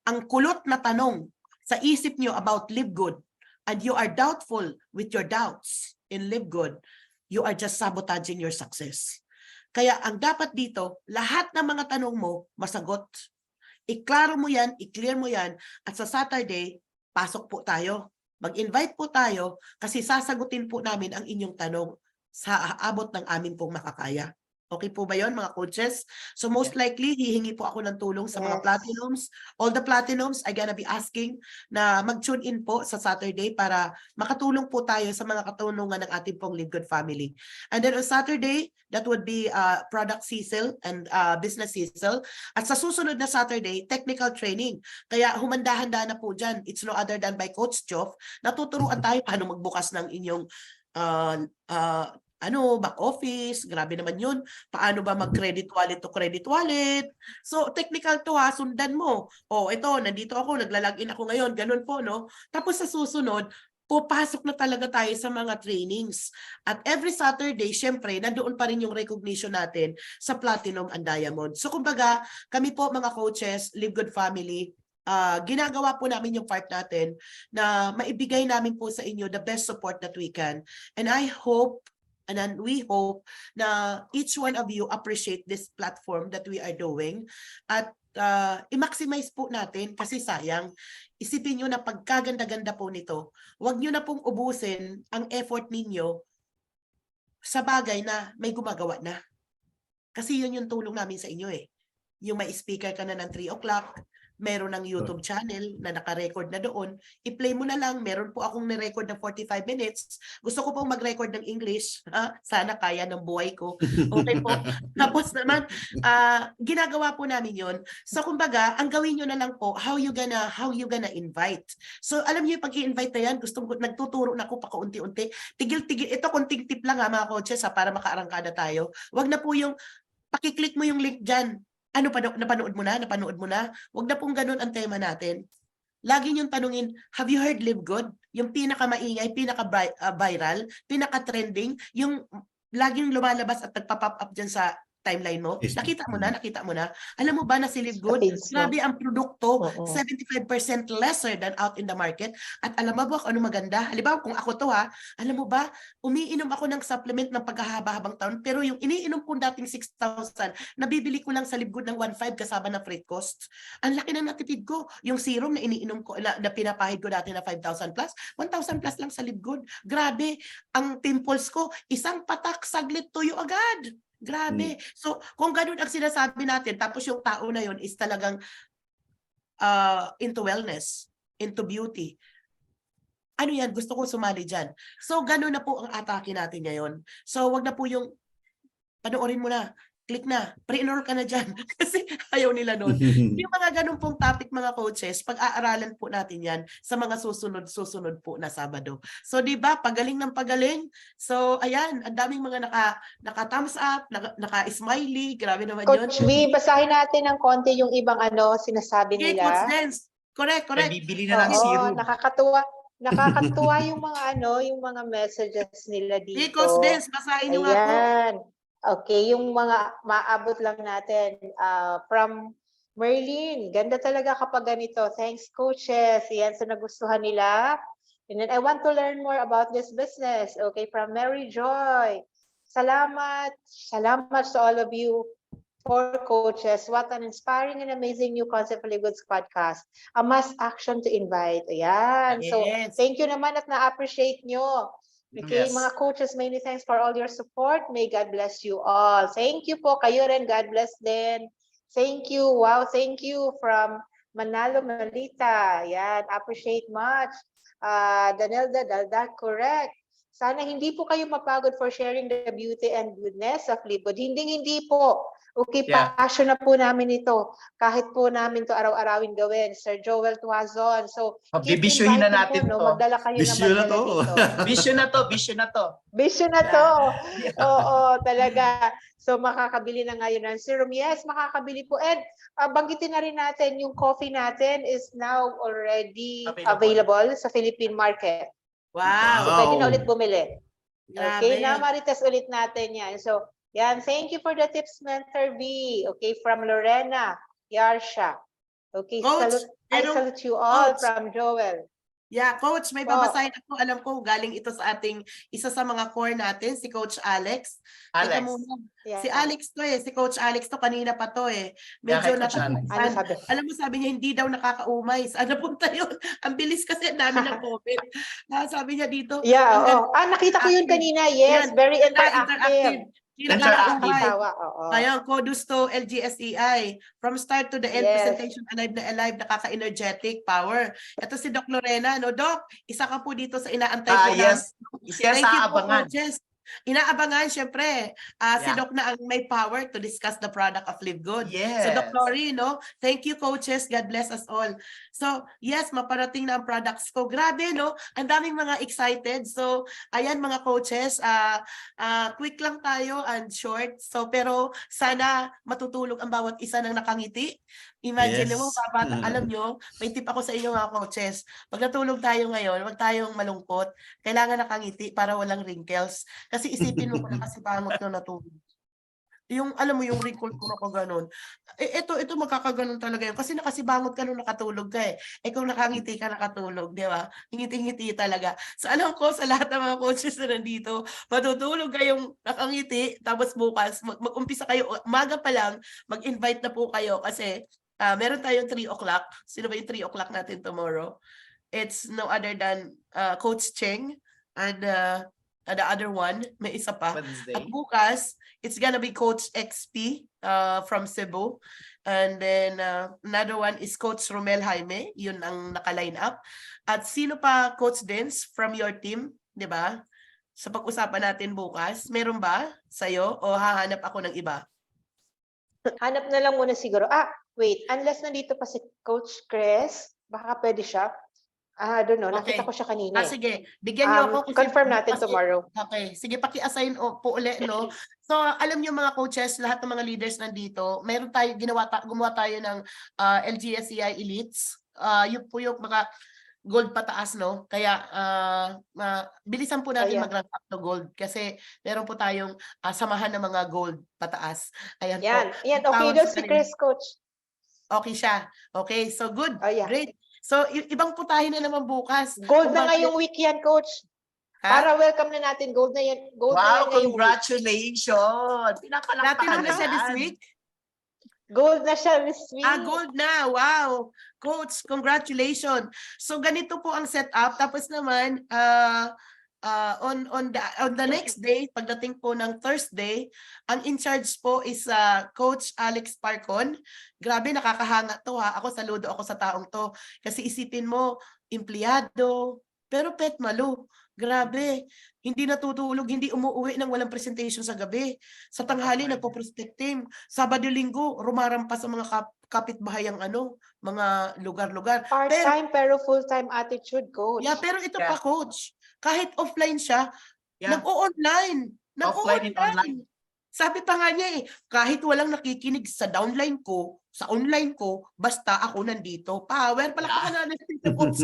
[SPEAKER 1] ang kulot na tanong sa isip nyo about Live Good and you are doubtful with your doubts in Live Good, you are just sabotaging your success. Kaya ang dapat dito, lahat ng mga tanong mo, masagot. Iklaro mo yan, i-clear mo yan, at sa Saturday, pasok po tayo. Mag-invite po tayo kasi sasagutin po namin ang inyong tanong sa aabot ng amin pong makakaya. Okay po ba yon, mga coaches? So most likely, hihingi po ako ng tulong sa mga platinums. All the platinums, I gonna be asking na mag-tune in po sa Saturday para makatulong po tayo sa mga katunungan ng ating pong Live Good family. And then on Saturday, that would be Product Cecil and Business Cecil. At sa susunod na Saturday, technical training. Kaya humanda-handa na po dyan. It's no other than by Coach Joff. Natuturuan tayo paano magbukas ng inyong back office, grabe naman yun. Paano ba mag-credit wallet to credit wallet? So, technical to ha, sundan mo. Ito, nandito ako, naglalagin ako ngayon, ganun po, no? Tapos sa susunod, pupasok na talaga tayo sa mga trainings. At every Saturday, syempre, nandoon pa rin yung recognition natin sa Platinum and Diamond. So, kumbaga, kami po mga coaches, Live Good Family, ginagawa po namin yung part natin na maibigay namin po sa inyo the best support that we can. And I hope, and then we hope na each one of you appreciate this platform that we are doing at i-maximize po natin kasi sayang. Isipin nyo na pagkaganda-ganda po nito, huwag nyo na pong ubusin ang effort ninyo sa bagay na may gumagawa na. Kasi yun yung tulong namin sa inyo eh. Yung may speaker ka na ng 3 o'clock, meron ng YouTube channel na naka-record na doon. I-play mo na lang. Meron po akong ni-record ng 45 minutes. Gusto ko pong mag-record ng English. Sana kaya ng buhay ko. Okay po. Tapos naman, ginagawa po namin yon. So kumbaga, ang gawin nyo na lang po, how you gonna invite. So alam niyo pag i-invite na yan, nagtuturo na ako pa kaunti-unti. Tigil-tigil. Ito konting tip lang mga coaches para makaarangkada tayo. Wag na po yung, pakiclick mo yung link dyan. Napanood mo na? Huwag na pong ganun ang tema natin. Lagi niyong tanungin, have you heard Live Good? Yung pinaka-maingay, pinaka-viral, pinaka-trending, yung laging lumalabas at nagpa-pop up dyan sa timeline mo. Nakita mo na. Alam mo ba na si Live Good, grabe ang produkto, 75% lesser than out in the market. At alam mo ba kung ano maganda? Halimbawa, kung ako to alam mo ba, umiinom ako ng supplement ng paghahaba-habang taon, pero yung iniinom ko dating 6,000, nabibili ko lang sa Live Good ng 1,500 kasama ng freight costs. Ang laki ng natipid ko. Yung serum na iniinom ko, na pinapahid ko dati na 5,000 plus, 1,000 plus lang sa Live Good. Grabe, ang pimples ko, isang patak, saglit, tuyo agad. Grabe. So, kung ganun ang sinasabi natin, tapos yung tao na yun is talagang into wellness, into beauty. Ano yan? Gusto ko sumali dyan. So, ganun na po ang atake natin ngayon. So, wag na po yung panoorin mo na, click na, pre-enroll ka na dyan kasi ayaw nila nun. Yung mga ganun pong topic mga coaches, pag-aaralan po natin yan sa mga susunod po na Sabado. So di ba pagaling ng pagaling? So ayan, ang daming mga naka-thumbs up, naka-smiley, grabe naman yun.
[SPEAKER 3] Coach V, basahin natin ng konti yung ibang sinasabi
[SPEAKER 1] Okay,
[SPEAKER 3] nila.
[SPEAKER 1] Coach Dance. Correct.
[SPEAKER 2] Bibili na ng serum.
[SPEAKER 3] Nakakatuwa yung mga yung mga messages nila dito.
[SPEAKER 1] Okay, Coach Dance, basahin nyo nga po.
[SPEAKER 3] Ayan. Okay, yung mga maabot lang natin from Merlin. Ganda talaga kapag ganito. Thanks, coaches. Yan, so nagustuhan nila. And then I want to learn more about this business. Okay, from Mary Joy. Salamat. Salamat to all of you for coaches. What an inspiring and amazing new concept for Live Goods podcast. A must action to invite. Ayan. So,
[SPEAKER 1] Yes.
[SPEAKER 3] thank you naman at na-appreciate nyo. Okay,
[SPEAKER 2] Yes.
[SPEAKER 3] mga coaches, many thanks for all your support. May God bless you all. Thank you po. Kayo rin, God bless din. Thank you. Wow, thank you from Manalo, Malita. Yan, appreciate much. Danelda Dalda, correct. Sana hindi po kayo mapagod for sharing the beauty and goodness of Live Good. Hindi po. Okay,
[SPEAKER 2] Yeah.
[SPEAKER 3] passion na po namin ito. Kahit po namin to araw-arawin gawin. Sir Joel Tuazon. So, keep
[SPEAKER 2] Bibisyuhin na
[SPEAKER 3] inviting
[SPEAKER 2] natin
[SPEAKER 3] po,
[SPEAKER 2] to.
[SPEAKER 3] Magdala kayo
[SPEAKER 4] Bisyo
[SPEAKER 3] na
[SPEAKER 4] na
[SPEAKER 3] magdala
[SPEAKER 4] to.
[SPEAKER 3] dito.
[SPEAKER 2] Vision na to.
[SPEAKER 3] Vision na to. Oo, talaga. So makakabili na ngayon ng serum. Yes, makakabili po. And banggitin na rin natin, yung coffee natin is now already available sa Philippine market.
[SPEAKER 1] Wow.
[SPEAKER 3] So pwede na ulit bumili. Okay,
[SPEAKER 1] Grabe.
[SPEAKER 3] na marites ulit natin yan. So, yan. Thank you for the tips, Mentor V. Okay, from Lorena Yarsha. Okay,
[SPEAKER 1] Coach,
[SPEAKER 3] I
[SPEAKER 1] pero-
[SPEAKER 3] salute you all
[SPEAKER 1] Coach.
[SPEAKER 3] from Joel.
[SPEAKER 1] Yeah, Coach, may
[SPEAKER 3] Po.
[SPEAKER 1] babasahin ako. Alam ko, galing ito sa ating isa sa mga core natin, si Coach Alex. Teka
[SPEAKER 2] Alex.
[SPEAKER 1] muna.
[SPEAKER 3] Yan.
[SPEAKER 1] Si Alex to si Coach Alex to, kanina pa to Medyo
[SPEAKER 2] Yeah, Coach Alex.
[SPEAKER 3] Ano sabi?
[SPEAKER 1] Alam mo, sabi niya, hindi daw nakakaumay. Saan napunta yun? Ang bilis kasi, ang dami ng comment. Sabi niya dito,
[SPEAKER 3] Yeah,
[SPEAKER 1] ang
[SPEAKER 3] oo. Nakita ko yun kanina. Yes,
[SPEAKER 1] Yan.
[SPEAKER 3] very
[SPEAKER 1] interactive.
[SPEAKER 3] interactive.
[SPEAKER 1] Hindi
[SPEAKER 2] Interactive.
[SPEAKER 1] nakakaumay.
[SPEAKER 3] Tawa, oo.
[SPEAKER 1] Ayun, Kodus to LGSEI. From start to the end,
[SPEAKER 3] Yes.
[SPEAKER 1] presentation alive, nakaka-energetic, power. Ito si Doc Lorena. No, Doc, isa ka po dito sa inaantay po
[SPEAKER 2] Yes.
[SPEAKER 1] namin.
[SPEAKER 2] Isa
[SPEAKER 1] Thank you
[SPEAKER 2] sa
[SPEAKER 1] po,
[SPEAKER 2] abangan.
[SPEAKER 1] coaches. inaabangan syempre si
[SPEAKER 2] Yeah.
[SPEAKER 1] Doc na ang may power to discuss the product of Live Good.
[SPEAKER 2] Yes.
[SPEAKER 1] So Doc Lori, no? Thank you coaches. God bless us all. So yes, maparating na ang products ko. Grabe, no? Ang daming mga excited. So ayan mga coaches, quick lang tayo and short. So pero sana matutulog ang bawat isa ng nakangiti. Imagine mo,
[SPEAKER 4] Yes.
[SPEAKER 1] alam nyo, may tip ako sa inyo mga coaches. Pag natulog tayo ngayon, huwag tayong malungkot. Kailangan nakangiti para walang wrinkles. Kasi isipin mo kung nakasibangot na natulog. Yung, alam mo, yung wrinkle ko na ganun. Ito magkakaganon talaga yun. Kasi nakasibangot ka nung nakatulog ka eh. Kung nakangiti ka nakatulog, di ba? Ngiti-ngiti talaga. So alam ko sa lahat ng mga coaches na nandito, matutulog kayong nakangiti, tapos bukas, mag-umpisa kayo, umaga pa lang, mag-invite na po kayo kasi meron tayong 3 o'clock. Sino ba yung 3 o'clock natin tomorrow? It's no other than Coach Cheng and the other one, may isa pa.
[SPEAKER 2] Wednesday.
[SPEAKER 1] At bukas, it's gonna be Coach XP from Cebu. And then another one is Coach Romel Jaime, yun ang naka-line up. At sino pa, Coach Dens from your team, di ba? Sa pag-usapan natin bukas, meron ba sa'yo o hahanap ako ng iba?
[SPEAKER 3] Hanap na lang muna siguro. Wait, unless nandito pa si Coach Chris, baka pwede siya. I don't know,
[SPEAKER 1] Okay.
[SPEAKER 3] nakita ko siya kanina.
[SPEAKER 1] Sige, bigyan niyo ako. kasi
[SPEAKER 3] Confirm natin
[SPEAKER 1] bukas-
[SPEAKER 3] tomorrow.
[SPEAKER 1] Okay, sige, paki-assign po ulit, no? So, alam niyo mga coaches, lahat ng mga leaders nandito, meron tayo, gumawa tayo ng LGSCI Elites. Yun po yung mga gold pataas, no? Kaya, bilisan po natin
[SPEAKER 3] Ayan.
[SPEAKER 1] mag-rank up to gold kasi meron po tayong samahan ng mga gold pataas. Ayan
[SPEAKER 3] Yan,
[SPEAKER 1] po.
[SPEAKER 3] yan. Okay
[SPEAKER 1] Tawag
[SPEAKER 3] daw
[SPEAKER 1] sa
[SPEAKER 3] si
[SPEAKER 1] kanila.
[SPEAKER 3] Chris, Coach.
[SPEAKER 1] Okay siya. Okay, so good.
[SPEAKER 3] Ayan.
[SPEAKER 1] Great. So, ibang putahin na naman bukas.
[SPEAKER 3] Gold
[SPEAKER 1] Kung
[SPEAKER 3] na
[SPEAKER 1] bakit-
[SPEAKER 3] ngayong week yan, Coach.
[SPEAKER 1] Ha?
[SPEAKER 3] Para welcome na natin. Gold na yan. Gold na yan
[SPEAKER 2] Wow,
[SPEAKER 3] ngayong week.
[SPEAKER 2] congratulations!
[SPEAKER 1] Natin
[SPEAKER 2] Pinapalakpakan
[SPEAKER 1] na siya this
[SPEAKER 2] yan.
[SPEAKER 1] week?
[SPEAKER 3] Gold na siya this week.
[SPEAKER 1] Gold na. Wow. Coach, congratulations. So ganito po ang setup. Tapos naman on the next day, pagdating po ng Thursday, ang in charge po is Coach Alex Parcon. Grabe, nakakahanga to ha. Ako saludo ako sa taong to. Kasi isipin mo, empleyado, pero pet malo. Grabe, hindi natutulog, hindi umuwi ng walang presentation sa gabi. Sa tanghali, nagpo-prospect team. Sabado-linggo, rumarampas sa mga kapitbahay ang mga lugar-lugar.
[SPEAKER 3] Part-time pero full-time attitude, Coach.
[SPEAKER 1] Yeah, pero ito
[SPEAKER 2] Yeah.
[SPEAKER 1] pa, Coach. Kahit offline siya,
[SPEAKER 2] Yeah.
[SPEAKER 1] nag-o-online.
[SPEAKER 2] Offline and online.
[SPEAKER 1] Sabi pa nga niya kahit walang nakikinig sa downline ko, sa online ko, basta ako nandito. Power, palakpakan natin sa Coach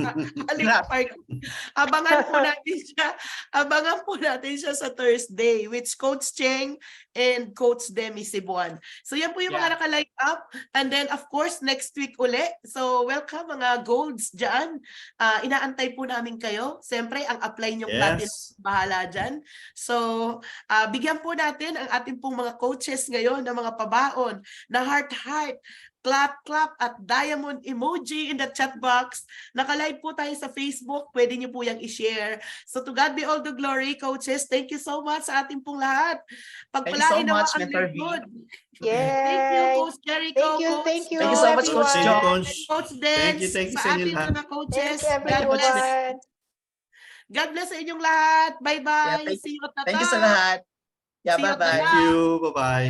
[SPEAKER 1] Alex Parcon. Abangan po natin siya sa Thursday, which Coach Cheng and Coach Demi Cebuan. So yan po yung mga naka-line up. And then of course, next week uli. So welcome mga golds dyan. Inaantay po namin kayo. Siyempre, ang apply niyong platinum,
[SPEAKER 4] Yes.
[SPEAKER 1] bahala dyan. So, bigyan po natin ang ating pong mga coaches ngayon ng mga pabaon na heart, clap, at diamond emoji in the chat box. Naka-live po tayo sa Facebook. Pwede niyo po yung i-share. So to God be all the glory, coaches. Thank you so much sa ating pong lahat. Pagpalain
[SPEAKER 2] Thank you so
[SPEAKER 1] naman
[SPEAKER 2] much,
[SPEAKER 1] ang
[SPEAKER 2] Mentor V.
[SPEAKER 1] good.
[SPEAKER 3] Yay!
[SPEAKER 1] Thank you, Coach Jericho.
[SPEAKER 3] Thank you,
[SPEAKER 2] Thank you so much, Coach
[SPEAKER 3] everyone.
[SPEAKER 2] Joe.
[SPEAKER 4] Coach.
[SPEAKER 1] Coach Dance.
[SPEAKER 4] Thank you
[SPEAKER 1] Sa
[SPEAKER 4] sa inyo
[SPEAKER 1] ating
[SPEAKER 4] lahat.
[SPEAKER 1] mga coaches.
[SPEAKER 3] Thank you,
[SPEAKER 1] God bless.
[SPEAKER 3] everyone.
[SPEAKER 1] God bless sa inyong lahat. Bye-bye.
[SPEAKER 2] Yeah,
[SPEAKER 1] See you at the
[SPEAKER 2] Thank you
[SPEAKER 1] top.
[SPEAKER 2] sa lahat. Yeah,
[SPEAKER 1] See you at the
[SPEAKER 2] bye-bye.
[SPEAKER 4] Thank you. Bye-bye.